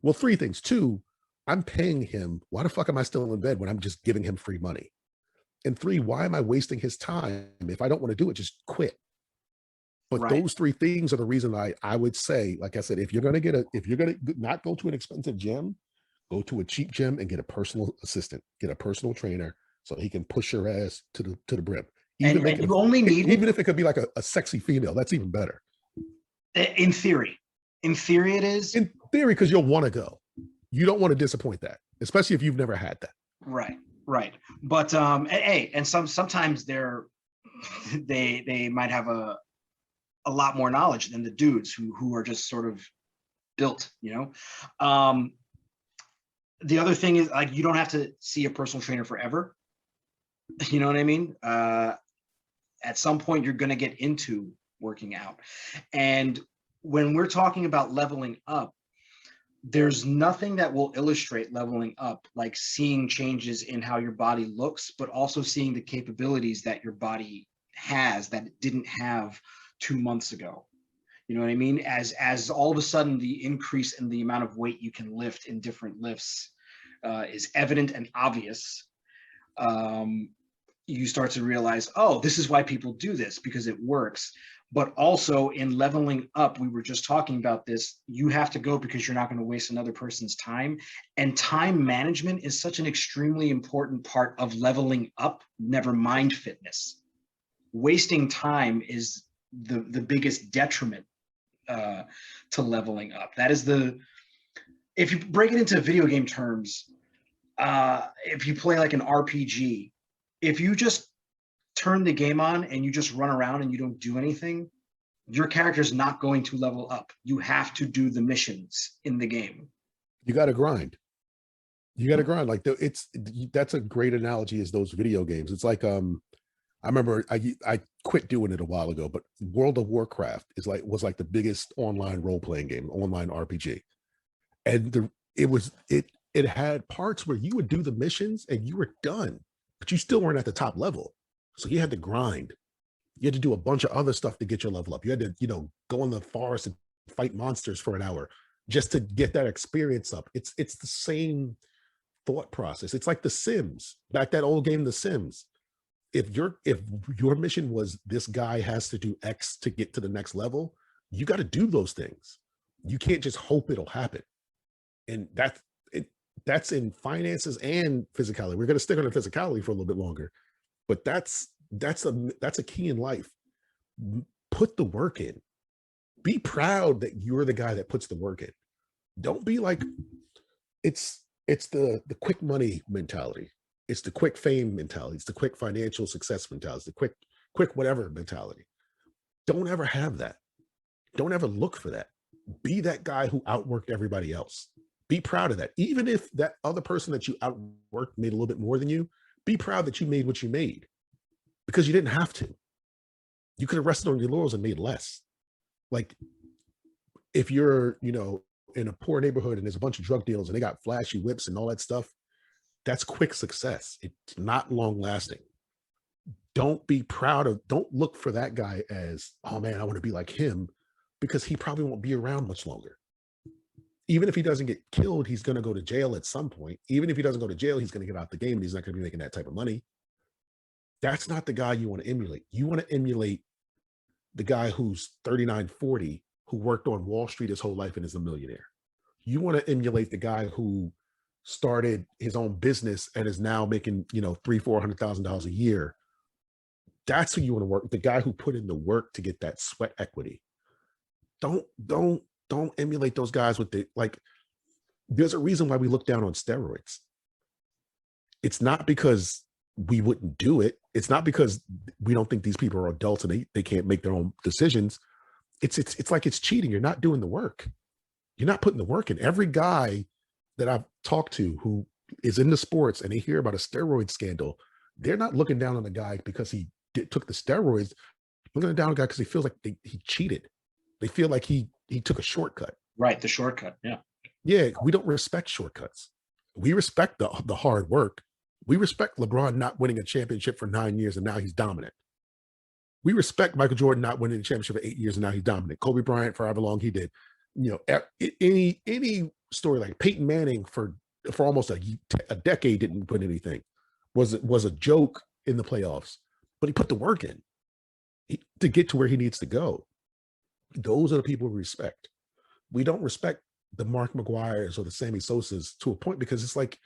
well, three things. Two, I'm paying him. Why the fuck am I still in bed when I'm just giving him free money? And three, why am I wasting his time? If I don't want to do it, just quit. But those three things are the reason I would say, like I said, if you're going to not go to an expensive gym, go to a cheap gym and get a personal assistant, get a personal trainer so he can push your ass to the brim. Even if it could be like a sexy female, that's even better. In theory it is. In theory, because you'll want to go. You don't want to disappoint that, especially if you've never had that. Right. But hey, and sometimes they might have a lot more knowledge than the dudes who are just sort of built, you know. The other thing is, like, you don't have to see a personal trainer forever. You know what I mean? At some point you're going to get into working out. And when we're talking about leveling up, there's nothing that will illustrate leveling up like seeing changes in how your body looks, but also seeing the capabilities that your body has that it didn't have 2 months ago. You know what I mean? As all of a sudden the increase in the amount of weight you can lift in different lifts is evident and obvious. you start to realize, oh, this is why people do this, because it works. But also in leveling up, we were just talking about this, you have to go because you're not going to waste another person's time. And time management is such an extremely important part of leveling up, never mind fitness. Wasting time is the biggest detriment to leveling up. That is if you break it into video game terms, if you play like an RPG, if you just turn the game on and you just run around and you don't do anything, your character's not going to level up. You have to do the missions in the game. You got to grind. You got to grind. Like that's a great analogy, is those video games. It's like, I remember I quit doing it a while ago, but World of Warcraft was like the biggest online role-playing game, online RPG. And it had parts where you would do the missions and you were done, but you still weren't at the top level. So you had to grind. You had to do a bunch of other stuff to get your level up. You had to, go in the forest and fight monsters for an hour just to get that experience up. It's the same thought process. It's like The Sims, back that old game, The Sims. If your mission was, this guy has to do X to get to the next level, you got to do those things. You can't just hope it'll happen. And that's in finances and physicality. We're going to stick on the physicality for a little bit longer, but that's a key in life. Put the work in. Be proud that you're the guy that puts the work in. Don't be like, it's the quick money mentality. It's the quick fame mentality. It's the quick financial success mentality. It's the quick whatever mentality. Don't ever have that. Don't ever look for that. Be that guy who outworked everybody else. Be proud of that. Even if that other person that you outworked made a little bit more than you, be proud that you made what you made, because you didn't have to. You could have rested on your laurels and made less. Like, if you're, in a poor neighborhood and there's a bunch of drug dealers and they got flashy whips and all that stuff, that's quick success. It's not long lasting. Don't look for that guy as, oh man, I want to be like him, because he probably won't be around much longer. Even if he doesn't get killed, he's going to go to jail at some point. Even if he doesn't go to jail, he's going to get out the game and he's not going to be making that type of money. That's not the guy you want to emulate. You want to emulate the guy who's 39, 40, who worked on Wall Street his whole life and is a millionaire. You want to emulate the guy who started his own business and is now making, $300,000-$400,000 a year. That's who you want to work. The guy who put in the work to get that sweat equity. Don't emulate those guys with there's a reason why we look down on steroids. It's not because we wouldn't do it. It's not because we don't think these people are adults and they can't make their own decisions. It's like it's cheating. You're not doing the work. You're not putting the work in. Every guy that I've talked to who is into sports and they hear about a steroid scandal, they're not looking down on the guy because he took the steroids. Looking down on the guy because he feels like he cheated. They feel like he took a shortcut. Right, the shortcut. Yeah. Yeah, we don't respect shortcuts. We respect the hard work. We respect LeBron not winning a championship for 9 years and now he's dominant. We respect Michael Jordan not winning a championship for 8 years and now he's dominant. Kobe Bryant for however long he did. Any story like Peyton Manning for almost a decade didn't win anything. Was a joke in the playoffs, but he put the work in to get to where he needs to go. Those are the people we respect. We don't respect the Mark McGuires or the Sammy Sosas to a point, because it's like,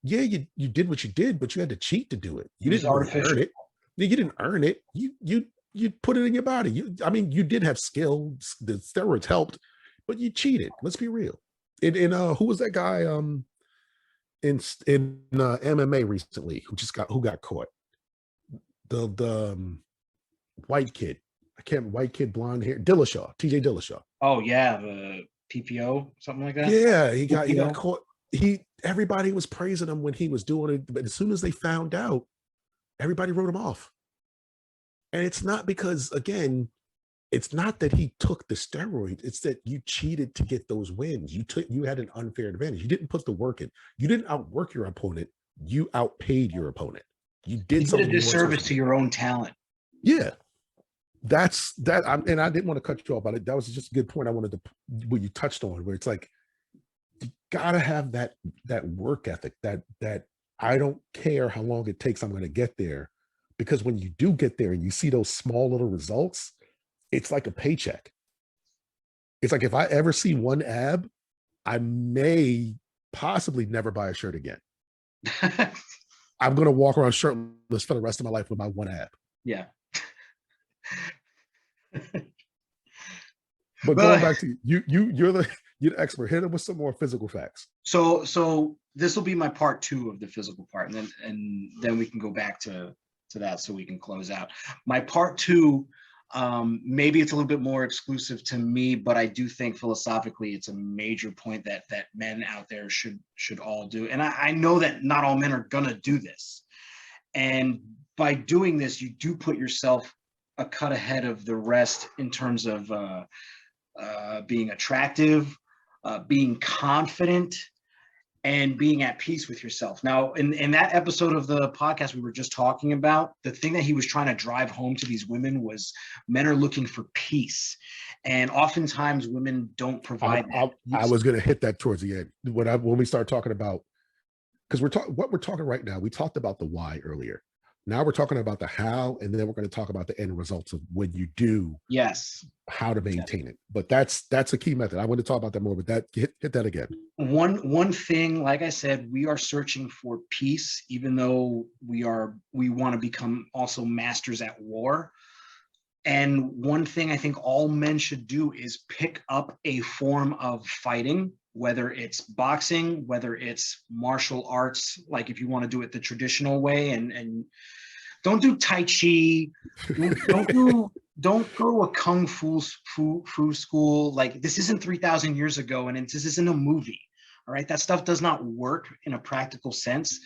yeah, you did what you did, but you had to cheat to do it. You didn't earn it. You didn't earn it. You put it in your body. You did have skill. The steroids helped, but you cheated. Let's be real. Who was that guy in MMA recently who got caught? The white kid. White kid, blonde hair, Dillashaw, TJ Dillashaw. Oh yeah, the PPO, something like that. Yeah, he got caught. Everybody was praising him when he was doing it, but as soon as they found out, everybody wrote him off. And it's not because, again, it's not that he took the steroids, it's that you cheated to get those wins. You had an unfair advantage. You didn't put the work in. You didn't outwork your opponent. You outpaid your opponent. You did a disservice to your own talent. Yeah. That's that. And I didn't want to cut you off, but that was just a good point I wanted to, what you touched on, where it's like, you gotta have that work ethic, that I don't care how long it takes, I'm going to get there. Because when you do get there and you see those small little results, it's like a paycheck. It's like if I ever see one ab, I may possibly never buy a shirt again. I'm going to walk around shirtless for the rest of my life with my one ab. Yeah. But going But back to you're the expert. Hit it with some more physical facts. so this will be my part two of the physical part, and then we can go back to that so we can close out. My part two, maybe it's a little bit more exclusive to me, but I do think philosophically it's a major point that men out there should all do. And I know that not all men are gonna do this. And by doing this, you do put yourself a cut ahead of the rest in terms of being attractive, being confident, and being at peace with yourself. Now, in that episode of the podcast we were just talking about, the thing that he was trying to drive home to these women was men are looking for peace. And oftentimes women don't provide that. I was going to hit that towards the end when we start talking about, because what we're talking right now. We talked about the why earlier. Now we're talking about the how, and then we're going to talk about the end results of when you do. Yes. How to maintain it. But that's a key method. I want to talk about that more, but that hit that again. One thing, like I said, we are searching for peace, even though we want to become also masters at war. And one thing I think all men should do is pick up a form of fighting, whether it's boxing, whether it's martial arts, like if you want to do it the traditional way, and don't do Tai Chi, don't go to a Kung Fu school. Like, this isn't 3,000 years ago, and this isn't a movie. All right, that stuff does not work in a practical sense,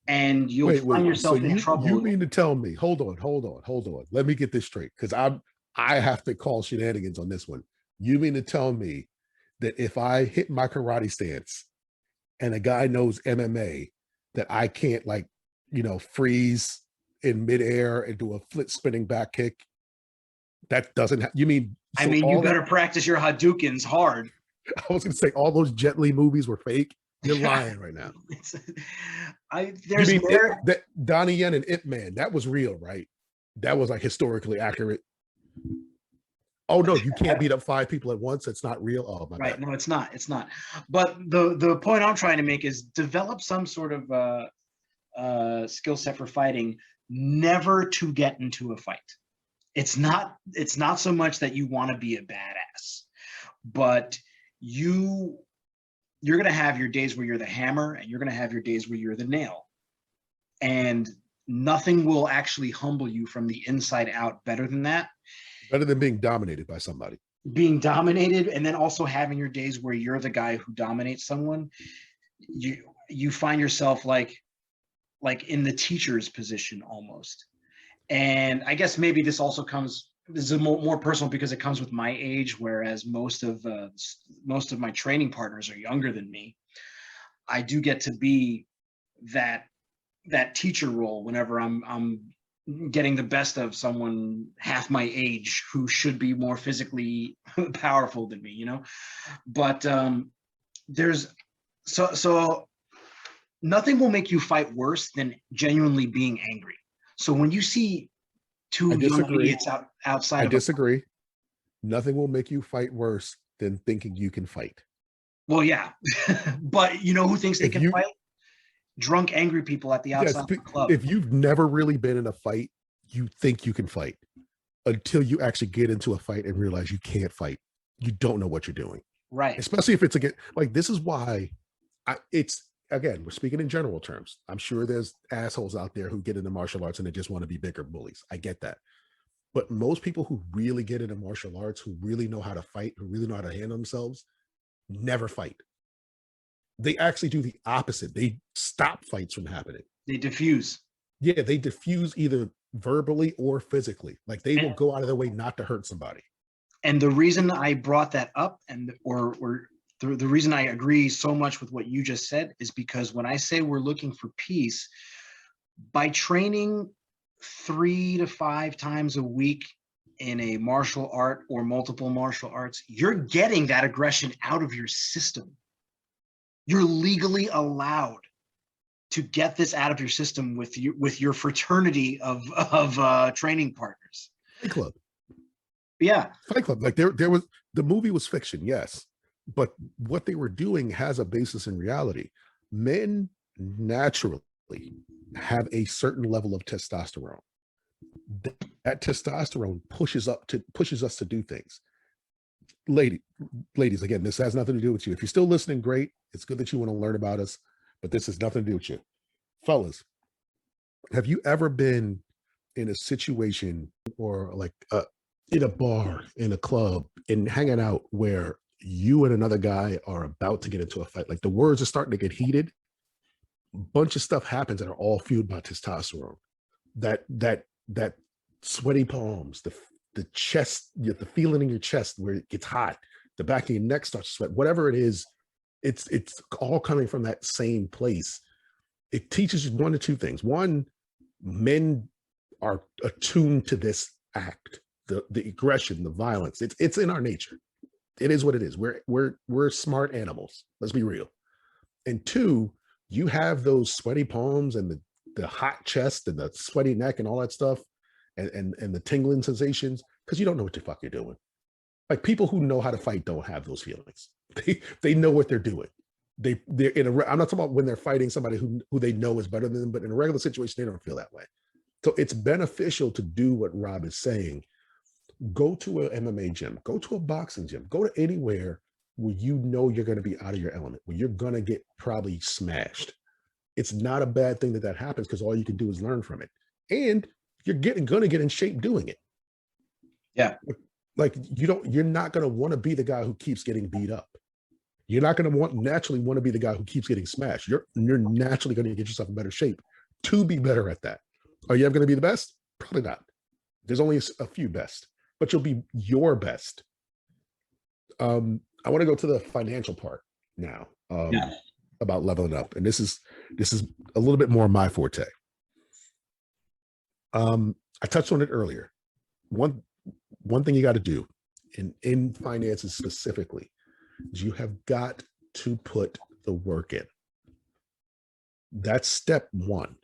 and you'll find yourself in trouble. You mean to tell me? Hold on. Let me get this straight, because I have to call shenanigans on this one. You mean to tell me that if I hit my karate stance and a guy knows MMA, that I can't, like, freeze in midair and do a flip spinning back kick? That doesn't you mean? So you better practice your Hadoukens hard. I was going to say all those Jet Li movies were fake. You're lying right now. That Donnie Yen and Ip Man, that was real, right? That was like historically accurate. Oh no, you can't beat up 5 people at once. It's not real. Oh my right. God. No, it's not. It's not. But the point I'm trying to make is develop some sort of skill set for fighting, never to get into a fight. It's not so much that you want to be a badass, but you're going to have your days where you're the hammer, and you're going to have your days where you're the nail. And nothing will actually humble you from the inside out better than that. Better than being dominated by somebody. Being dominated, and then also having your days where you're the guy who dominates someone. You find yourself like in the teacher's position almost. And I guess maybe this is more personal because it comes with my age, whereas most of my training partners are younger than me. I do get to be that teacher role whenever I'm getting the best of someone half my age who should be more physically powerful than me, But there's so nothing will make you fight worse than genuinely being angry. So when you see 2 young idiots outside, I disagree. Nothing will make you fight worse than thinking you can fight. Well, yeah, but who thinks they can fight? Drunk, angry people at the outside of the club. If you've never really been in a fight, you think you can fight until you actually get into a fight and realize you can't fight. You don't know what you're doing, right? Especially if it's this is why again, we're speaking in general terms. I'm sure there's assholes out there who get into martial arts and they just want to be bigger bullies. I get that. But most people who really get into martial arts, who really know how to fight, who really know how to handle themselves, never fight. They actually do the opposite. They stop fights from happening. They diffuse. Yeah, they diffuse either verbally or physically. Like they will go out of their way not to hurt somebody. And the reason I brought that up, the reason I agree so much with what you just said, is because when I say we're looking for peace, by training 3 to 5 times a week in a martial art or multiple martial arts, you're getting that aggression out of your system. You're legally allowed to get this out of your system with your fraternity of training partners. Fight Club. Yeah. Fight Club. Like there was, the movie was fiction, yes, but what they were doing has a basis in reality. Men naturally have a certain level of testosterone. That testosterone pushes us to do things. Ladies, again, this has nothing to do with you. If you're still listening, great. It's good that you want to learn about us, but this has nothing to do with you. Fellas, have you ever been in a situation or like in a bar, in a club, and hanging out where you and another guy are about to get into a fight? Like the words are starting to get heated. A bunch of stuff happens that are all fueled by testosterone. That sweaty palms, the chest, the feeling in your chest where it gets hot, the back of your neck starts to sweat, whatever it is, it's all coming from that same place. It teaches you one of two things. One, men are attuned to this act, the aggression, the violence. It's in our nature. It is what it is. We're smart animals. Let's be real. And two, you have those sweaty palms and the hot chest and the sweaty neck and all that stuff, and the tingling sensations, because you don't know what the fuck you're doing. Like people who know how to fight don't have those feelings. They know what they're doing. They're in a. I'm not talking about when they're fighting somebody who they know is better than them, but in a regular situation, they don't feel that way. So it's beneficial to do what Rob is saying. Go to an MMA gym, go to a boxing gym, go to anywhere where you know you're going to be out of your element, where you're going to get probably smashed. It's not a bad thing that happens, because all you can do is learn from it. And you're going to get in shape doing it. Yeah. Like you're not going to want to be the guy who keeps getting beat up. You're not going to naturally want to be the guy who keeps getting smashed. You're naturally going to get yourself in better shape to be better at that. Are you ever going to be the best? Probably not. There's only a few best, but you'll be your best. I want to go to the financial part now. About leveling up, and this is a little bit more my forte. I touched on it earlier. One thing you got to do in finances specifically is you have got to put the work in. That's step one.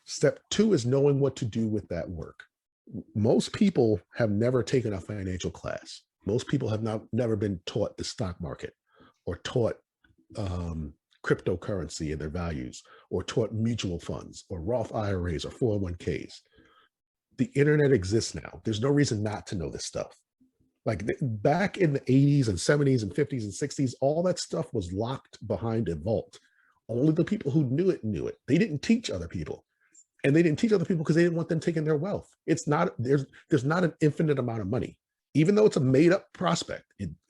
Step two is knowing what to do with that work. Most people have never taken a financial class. Most people have never been taught the stock market, or taught cryptocurrency and their values, or taught mutual funds or Roth IRAs or 401ks. The internet exists now. There's no reason not to know this stuff. Like back in the 80s and 70s and 50s and 60s, all that stuff was locked behind a vault. Only the people who knew it knew it. They didn't teach other people. And they didn't teach other people because they didn't want them taking their wealth. It's not, there's not an infinite amount of money. Even though it's a made up prospect,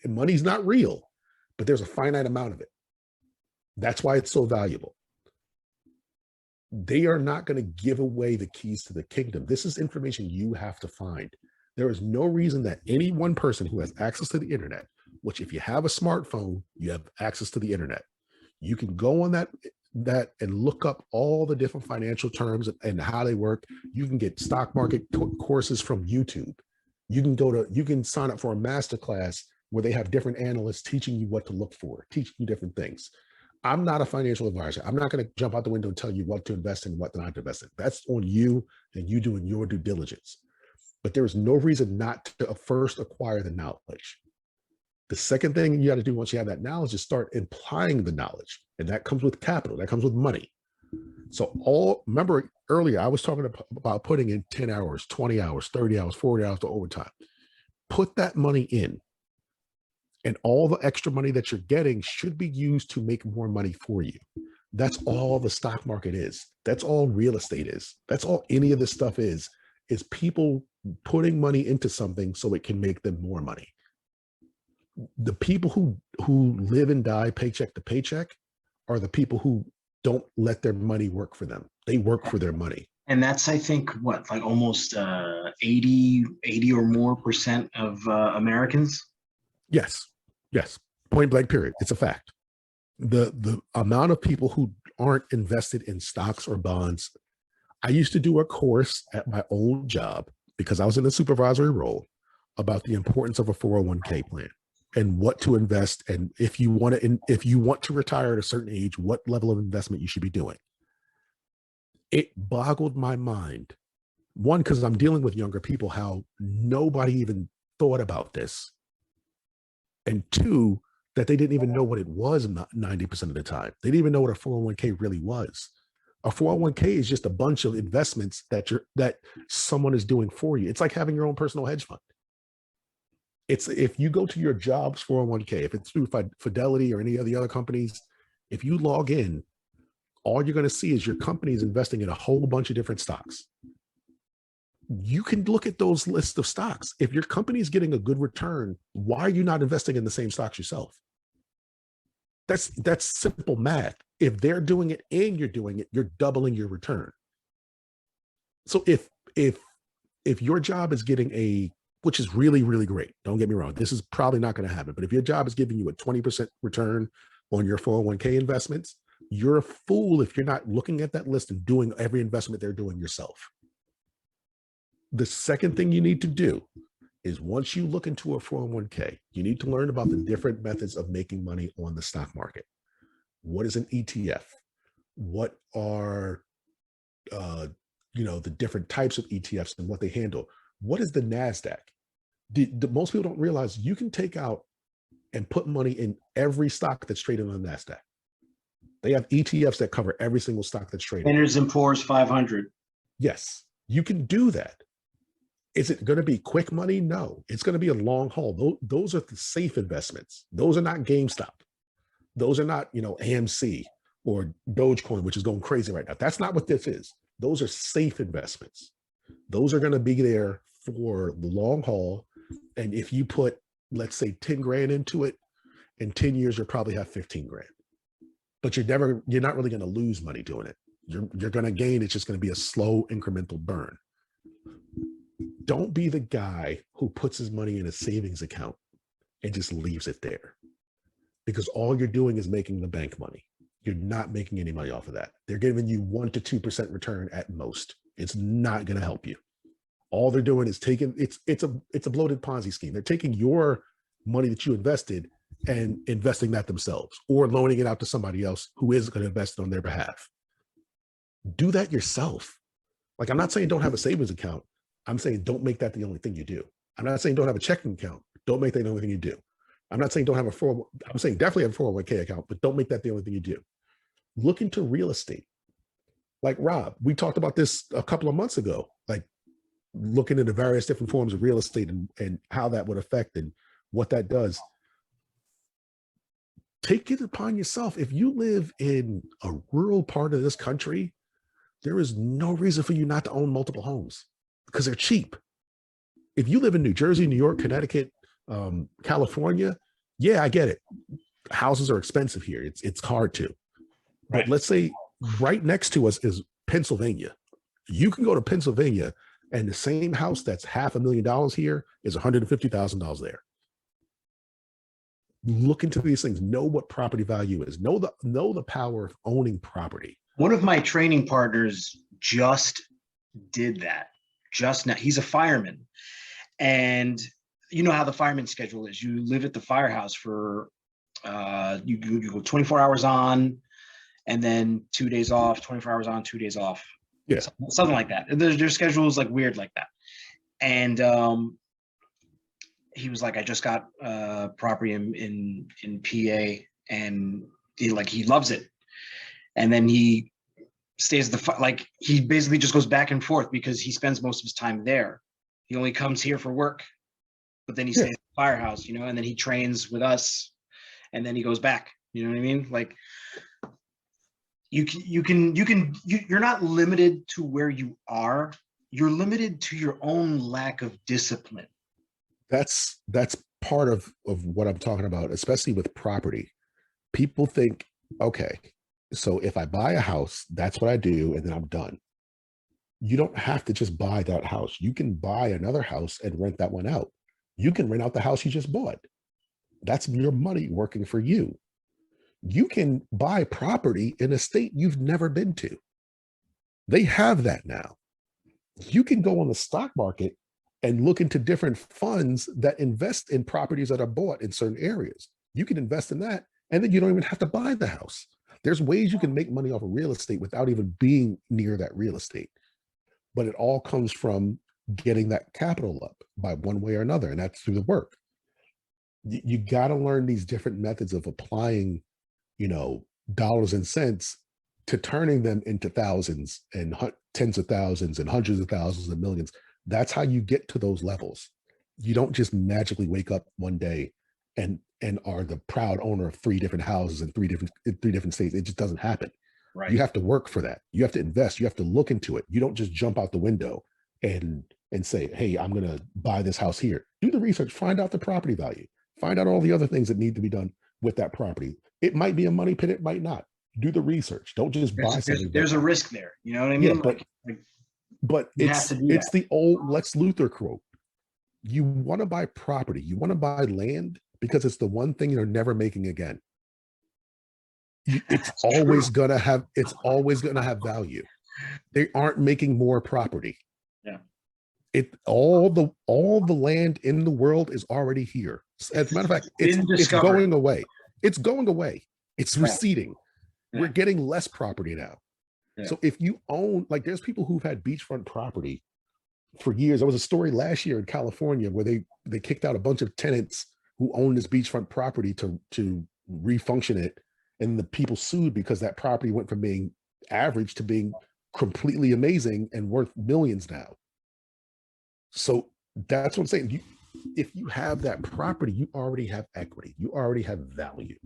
money's not real, but there's a finite amount of it. That's why it's so valuable. They are not going to give away the keys to the kingdom. This is information you have to find. There is no reason that any one person who has access to the internet, which if you have a smartphone, you have access to the internet. You can go on that and look up all the different financial terms and how they work. You can get stock market courses from YouTube. You can sign up for a masterclass where they have different analysts teaching you what to look for, teaching you different things. I'm not a financial advisor. I'm not going to jump out the window and tell you what to invest in and what not to invest in. That's on you and you doing your due diligence. But there is no reason not to first acquire the knowledge. The second thing you got to do once you have that knowledge is start applying the knowledge. And that comes with capital. That comes with money. So remember earlier, I was talking about putting in 10 hours, 20 hours, 30 hours, 40 hours to overtime. Put that money in. And all the extra money that you're getting should be used to make more money for you. That's all the stock market is. That's all real estate is. That's all any of this stuff is people putting money into something so it can make them more money. The people who live and die paycheck to paycheck are the people who don't let their money work for them. They work for their money. And that's, I think, what, like almost 80 or more % of Americans? Yes. Point blank, period. It's a fact. The amount of people who aren't invested in stocks or bonds. I used to do a course at my old job because I was in a supervisory role about the importance of a 401k plan and what to invest. And if you want to retire at a certain age, what level of investment you should be doing. It boggled my mind. One, because I'm dealing with younger people, how nobody even thought about this. And two, that they didn't even know what it was 90% of the time. They didn't even know what a 401k really was. A 401k is just a bunch of investments that someone is doing for you. It's like having your own personal hedge fund. It's if you go to your job's 401k, if it's through Fidelity or any of the other companies, if you log in, all you're going to see is your company is investing in a whole bunch of different stocks. You can look at those lists of stocks. If your company is getting a good return, why are you not investing in the same stocks yourself? That's simple math. If they're doing it and you're doing it, you're doubling your return. So if your job is getting which is really, really great, don't get me wrong, this is probably not going to happen, but if your job is giving you a 20% return on your 401k investments, you're a fool if you're not looking at that list and doing every investment they're doing yourself. The second thing you need to do is once you look into a 401k, you need to learn about the different methods of making money on the stock market. What is an ETF? What are the different types of ETFs and what they handle? What is the NASDAQ? Most people don't realize you can take out and put money in every stock that's traded on NASDAQ. They have ETFs that cover every single stock that's traded. Standard & Poor's 500. Yes, you can do that. Is it going to be quick money? No, it's going to be a long haul. Those are the safe investments. Those are not GameStop. Those are not, AMC or Dogecoin, which is going crazy right now. That's not what this is. Those are safe investments. Those are going to be there for the long haul. And if you put, let's say 10 grand into it, in 10 years, you'll probably have 15 grand. But you're not really going to lose money doing it. You're going to gain. It's just going to be a slow incremental burn. Don't be the guy who puts his money in a savings account and just leaves it there, because all you're doing is making the bank money. You're not making any money off of that. They're giving you 1 to 2% return at most. It's not going to help you. All they're doing is it's a bloated Ponzi scheme. They're taking your money that you invested and investing that themselves, or loaning it out to somebody else who is going to invest on their behalf. Do that yourself. Like, I'm not saying don't have a savings account. I'm saying don't make that the only thing you do. I'm not saying don't have a checking account. Don't make that the only thing you do. I'm not saying don't have I'm saying definitely have a 401k account, but don't make that the only thing you do. Look into real estate. Like Rob, we talked about this a couple of months ago, like looking into various different forms of real estate and how that would affect and what that does. Take it upon yourself. If you live in a rural part of this country, there is no reason for you not to own multiple homes because they're cheap. If you live in New Jersey, New York, Connecticut, California, yeah, I get it. Houses are expensive here. It's hard to. But Right. let's say right next to us is Pennsylvania. You can go to Pennsylvania and the same house that's $500,000 here is $150,000 there. Look into these things. Know what property value is. Know the power of owning property. One of my training partners just did that just now. He's a fireman, and you know how the fireman schedule is. You live at the firehouse for you go 24 hours on, and then 2 days off. 24 hours on, 2 days off. Yeah, something like that. Their schedule is like weird like that. And he was like, I just got property in PA, and he loves it. And then he stays he basically just goes back and forth because he spends most of his time there. He only comes here for work, but then he stays at the firehouse, and then he trains with us, and then he goes back. You know what I mean? Like you're not limited to where you are. You're limited to your own lack of discipline. That's part of what I'm talking about, especially with property. People think, okay, so if I buy a house, that's what I do, and then I'm done. You don't have to just buy that house. You can buy another house and rent that one out. You can rent out the house you just bought. That's your money working for you. You can buy property in a state you've never been to. They have that now. You can go on the stock market and look into different funds that invest in properties that are bought in certain areas. You can invest in that, and then you don't even have to buy the house. There's ways you can make money off of real estate without even being near that real estate. But it all comes from getting that capital up by one way or another, and that's through the work. You got to learn these different methods of applying, dollars and cents to turning them into thousands and tens of thousands and hundreds of thousands and millions. That's how you get to those levels. You don't just magically wake up one day and are the proud owner of 3 different houses in 3 different states. It just doesn't happen. Right. You have to work for that. You have to invest. You have to look into it. You don't just jump out the window and say, hey, I'm going to buy this house here. Do the research, find out the property value, find out all the other things that need to be done with that property. It might be a money pit, it might not. Do the research. Don't just buy something. There's a risk there. You know what I mean? Yeah, but it's the old Lex Luthor quote. You want to buy property, you want to buy land because it's the one thing you're never making again. It's always gonna have value. They aren't making more property. Yeah. All the land in the world is already here. As a matter of fact, it's going away. It's going away. It's receding. Yeah. We're getting less property now. Yeah. So if you own, like, there's people who've had beachfront property for years. There was a story last year in California where they kicked out a bunch of tenants who owned this beachfront property to refunction it, and the people sued because that property went from being average to being completely amazing and worth millions now. So that's what I'm saying. If you have that property, you already have equity. You already have value.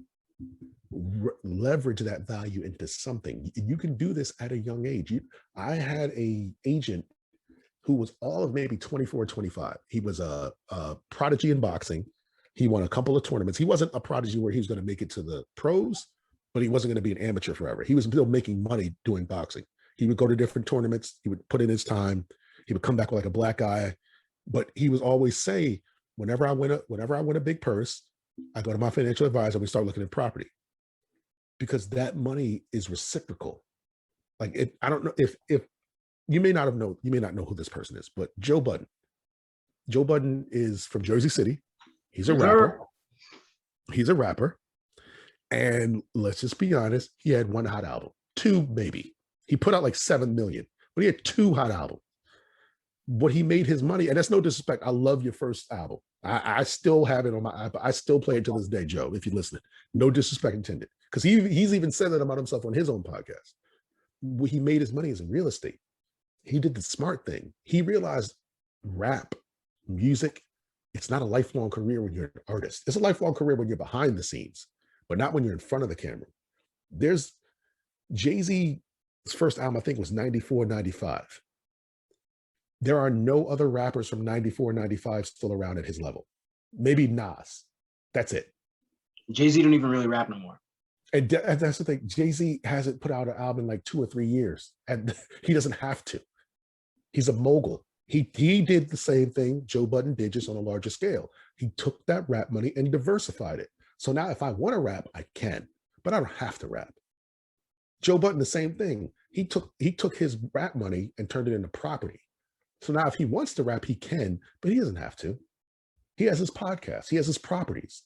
Leverage that value into something. You can do this at a young age. I had a agent who was all of maybe 24, 25. He was a prodigy in boxing. He won a couple of tournaments. He wasn't a prodigy where he was going to make it to the pros, but he wasn't going to be an amateur forever. He was still making money doing boxing. He would go to different tournaments. He would put in his time. He would come back with like a black eye. But he would always say, whenever I win a big purse, I go to my financial advisor and we start looking at property, because that money is reciprocal. Like, I don't know if you may not know who this person is, but Joe Budden. Joe Budden is from Jersey City. He's a rapper. And let's just be honest, he had one hot album, 2 maybe. He put out like 7 million, but he had 2 hot albums. What he made his money, and that's no disrespect. I love your first album. I still have it on my iPod. I still play it to this day, Joe, if you're listening. No disrespect intended. Because he's even said that about himself on his own podcast. What he made his money is in real estate. He did the smart thing. He realized rap, music, it's not a lifelong career when you're an artist. It's a lifelong career when you're behind the scenes, but not when you're in front of the camera. There's Jay-Z's first album, I think, was 94, 95. There are no other rappers from 94, 95 still around at his level. Maybe Nas. That's it. Jay-Z don't even really rap no more. And that's the thing. Jay-Z hasn't put out an album in like 2 or 3 years, and he doesn't have to. He's a mogul. He did the same thing Joe Budden did, just on a larger scale. He took that rap money and diversified it. So now if I want to rap, I can, but I don't have to rap. Joe Budden, the same thing. He took his rap money and turned it into property. So now if he wants to rap, he can, but he doesn't have to. He has his podcast. He has his properties.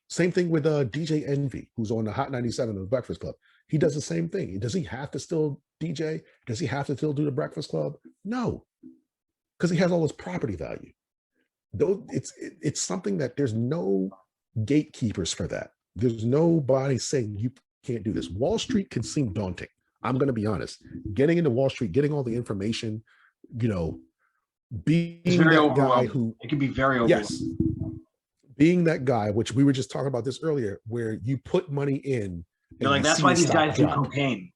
Same thing with DJ Envy, who's on the Hot 97 of the Breakfast Club. He does the same thing. Does he have to still DJ? Does he have to still do the Breakfast Club? No, because he has all his property value. Though it's something that there's no gatekeepers for that. There's nobody saying you can't do this. Wall Street can seem daunting. I'm going to be honest. Getting into Wall Street, getting all the information, being that guy who, it can be very overwhelming. Yes, being that guy, which we were just talking about this earlier, where you put money in. You're like, that's why these guys do cocaine.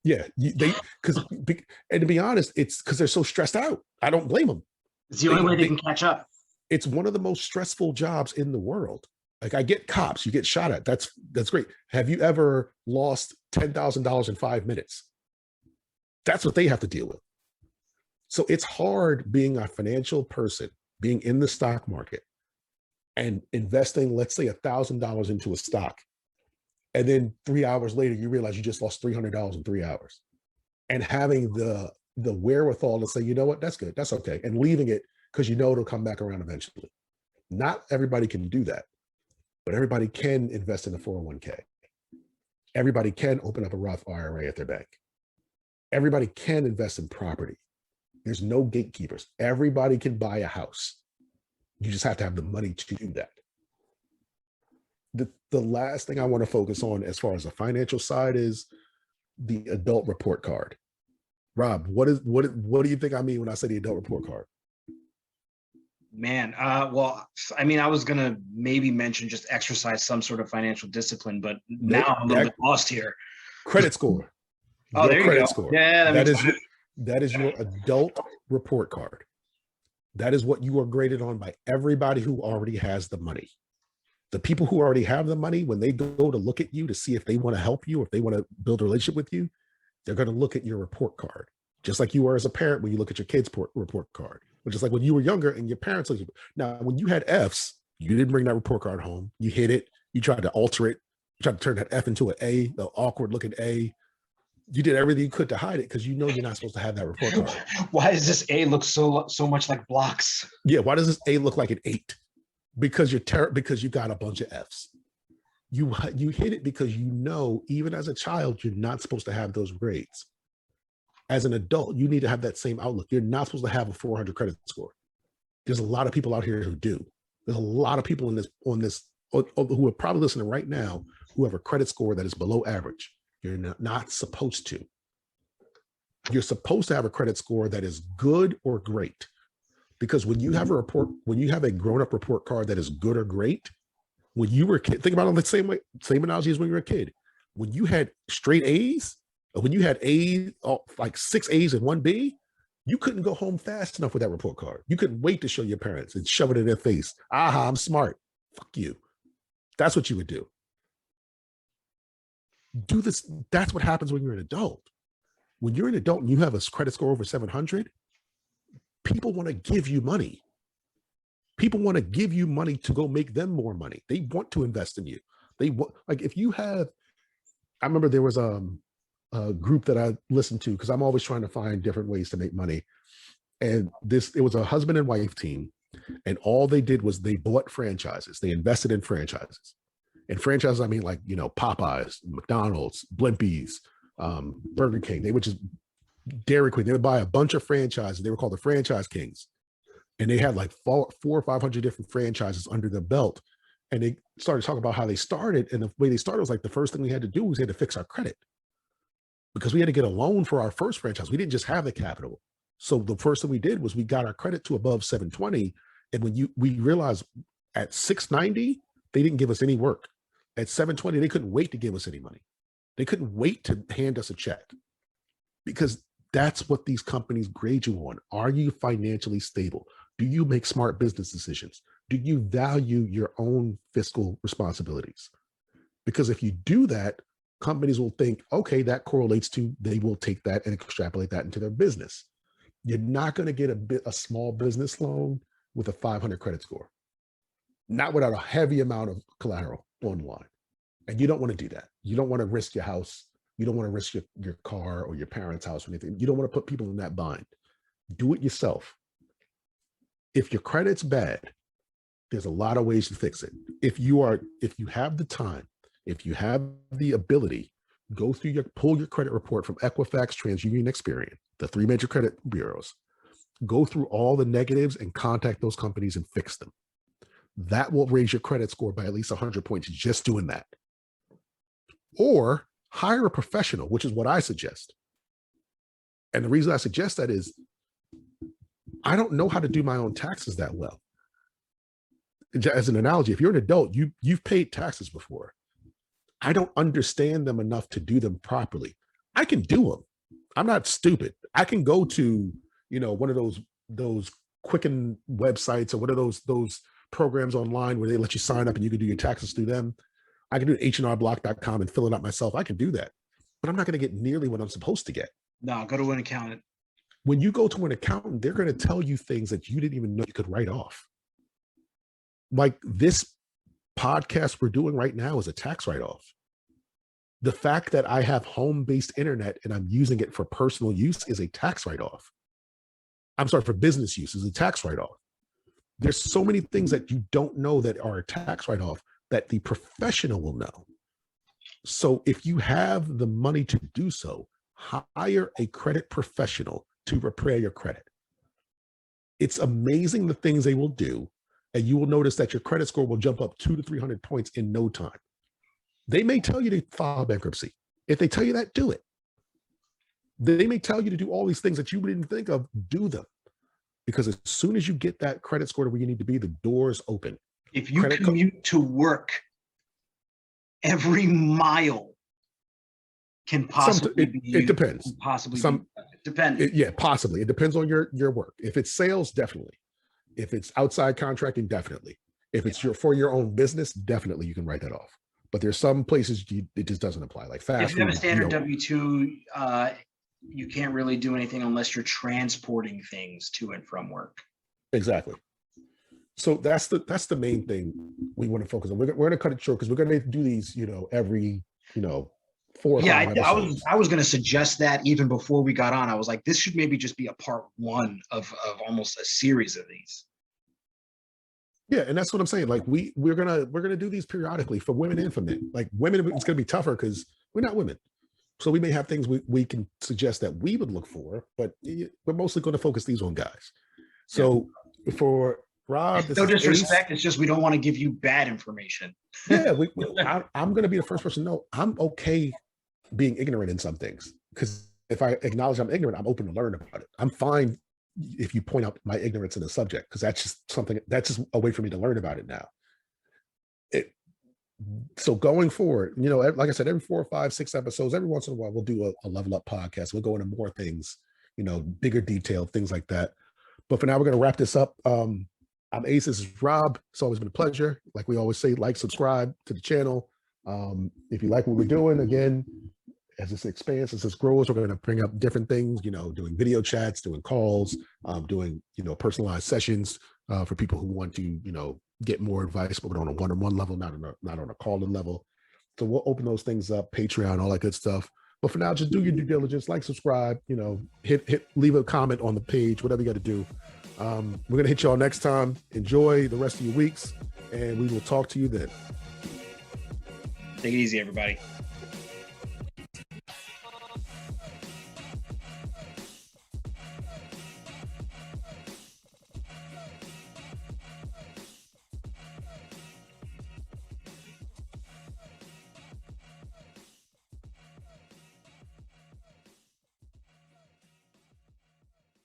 Yeah, and to be honest, it's because they're so stressed out. I don't blame them. It's the only way they can catch up. It's one of the most stressful jobs in the world. Like, I get cops, you get shot at. That's great. Have you ever lost $10,000 in 5 minutes? That's what they have to deal with. So it's hard being a financial person, being in the stock market and investing, let's say, $1,000 into a stock. And then 3 hours later, you realize you just lost $300 in 3 hours. And having the wherewithal to say, you know what, that's good, that's okay. And leaving it because you know it'll come back around eventually. Not everybody can do that, but everybody can invest in a 401k. Everybody can open up a Roth IRA at their bank. Everybody can invest in property. There's no gatekeepers. Everybody can buy a house. You just have to have the money to do that. The last thing I want to focus on as far as the financial side is the adult report card. Rob, what do you think I mean when I say the adult report card? Man, well, I mean, I was gonna maybe mention just exercise some sort of financial discipline, but now I'm a little bit lost here. Credit score. Oh, there you go. Score. Yeah, that is your adult report card. That is what you are graded on by everybody who already has the money. The people who already have the money, when they go to look at you to see if they want to help you, if they want to build a relationship with you, they're going to look at your report card, just like you are as a parent when you look at your kid's report card, which is like when you were younger and your parents looked at you. Now, when you had Fs, you didn't bring that report card home. You hid it. You tried to alter it. You tried to turn that F into an A, the awkward looking A. You did everything you could to hide it because you know you're not supposed to have that report card. Why does this A look so much like blocks? Yeah, why does this A look like an 8? Because because you got a bunch of Fs. You hit it because you know, even as a child, you're not supposed to have those grades. As an adult, you need to have that same outlook. You're not supposed to have a 400 credit score. There's a lot of people out here who do. There's a lot of people who are probably listening right now who have a credit score that is below average. You're not supposed to. You're supposed to have a credit score that is good or great. Because when you have a grown-up report card that is good or great, when you were a kid, think about it the same analogy as when you were a kid. When you had straight A's, or when you had A's, like 6 A's and 1 B, you couldn't go home fast enough with that report card. You couldn't wait to show your parents and shove it in their face. Aha, I'm smart. Fuck you. That's what you would do. Do this. That's what happens when you're an adult. When you're an adult and you have a credit score over 700, people want to give you money. People want to give you money to go make them more money. They want to invest in you. They want, like, if you have, I remember there was a group that I listened to because I'm always trying to find different ways to make money. And it was a husband and wife team. And all they did was they bought franchises. They invested in franchises. And franchises, I mean, like, Popeyes, McDonald's, Blimpies, Burger King. They would just, Dairy Queen, they would buy a bunch of franchises. They were called the Franchise Kings. And they had like 400 or 500 different franchises under their belt. And they started talking about how they started. And the way they started was like, the first thing we had to do was we had to fix our credit. Because we had to get a loan for our first franchise. We didn't just have the capital. So the first thing we did was we got our credit to above 720. And when we realized at 690, they didn't give us any work. At 720, they couldn't wait to give us any money. They couldn't wait to hand us a check. Because that's what these companies grade you on. Are you financially stable? Do you make smart business decisions? Do you value your own fiscal responsibilities? Because if you do that, companies will think, okay, that correlates to, they will take that and extrapolate that into their business. You're not going to get a small business loan with a 500 credit score, not without a heavy amount of collateral on the line. And you don't want to do that. You don't want to risk your house. You don't want to risk your car or your parents' house or anything. You don't want to put people in that bind. Do it yourself. If your credit's bad, there's a lot of ways to fix it. If you have the time, if you have the ability, pull your credit report from Equifax, TransUnion, Experian, the 3 major credit bureaus. Go through all the negatives and contact those companies and fix them. That will raise your credit score by at least 100 points just doing that. Or hire a professional, which is what I suggest. And the reason I suggest that is I don't know how to do my own taxes that well. As an analogy, if you're an adult, you've paid taxes before. I don't understand them enough to do them properly. I can do them. I'm not stupid. I can go to, one of those Quicken websites or one of those programs online where they let you sign up and you can do your taxes through them. I can do hnrblock.com and fill it out myself. I can do that, but I'm not going to get nearly what I'm supposed to get. No, go to an accountant. When you go to an accountant, they're going to tell you things that you didn't even know you could write off. Like this podcast we're doing right now is a tax write-off. The fact that I have home-based internet and I'm using it for personal use is a tax write-off. I'm sorry, for business use is a tax write-off. There's so many things that you don't know that are a tax write-off that the professional will know. So if you have the money to do so, hire a credit professional to repair your credit. It's amazing the things they will do. And you will notice that your credit score will jump up 200 to 300 points in no time. They may tell you to file bankruptcy. If they tell you that, do it. They may tell you to do all these things that you didn't think of, do them. Because as soon as you get that credit score to where you need to be, the doors open. If you commute to work, every mile can possibly be. It depends. Possibly depending. Yeah, possibly. It depends on your work. If it's sales, definitely. If it's outside contracting, definitely. If it's for your own business, definitely you can write that off. But there's some places it just doesn't apply, like fast food. If you have a standard W-2, you can't really do anything unless you're transporting things to and from work. Exactly. So that's the main thing we want to focus on. We're going to cut it short because we're going to do these, every, 4 or 5 episodes. I was going to suggest that even before we got on. I was like, this should maybe just be a part 1 of almost a series of these. Yeah, and that's what I'm saying. Like we're gonna do these periodically for women and for men. Like women, it's gonna be tougher because we're not women. So we may have things we can suggest that we would look for, but we're mostly going to focus these on guys. So for Rob, no disrespect, it's just we don't want to give you bad information. Yeah, I'm going to be the first person to know I'm okay being ignorant in some things, because if I acknowledge I'm ignorant, I'm open to learn about it. I'm fine if you point out my ignorance in a subject, because that's just a way for me to learn about it now. So going forward, like I said, every 4 or 5, 6 episodes, every once in a while, we'll do a level up podcast. We'll go into more things, bigger detail, things like that. But for now, we're going to wrap this up. I'm Ace, this is Rob. It's always been a pleasure. Like we always say, like, subscribe to the channel. If you like what we're doing, again, as this expands, as this grows, we're going to bring up different things, doing video chats, doing calls, doing, personalized sessions for people who want to, get more advice, but on a one-on-one level, not on a call-in level. So we'll open those things up, Patreon, all that good stuff. But for now, just do your due diligence, like, subscribe, leave a comment on the page, whatever you got to do. We're going to hit y'all next time. Enjoy the rest of your weeks, and we will talk to you then. Take it easy, everybody.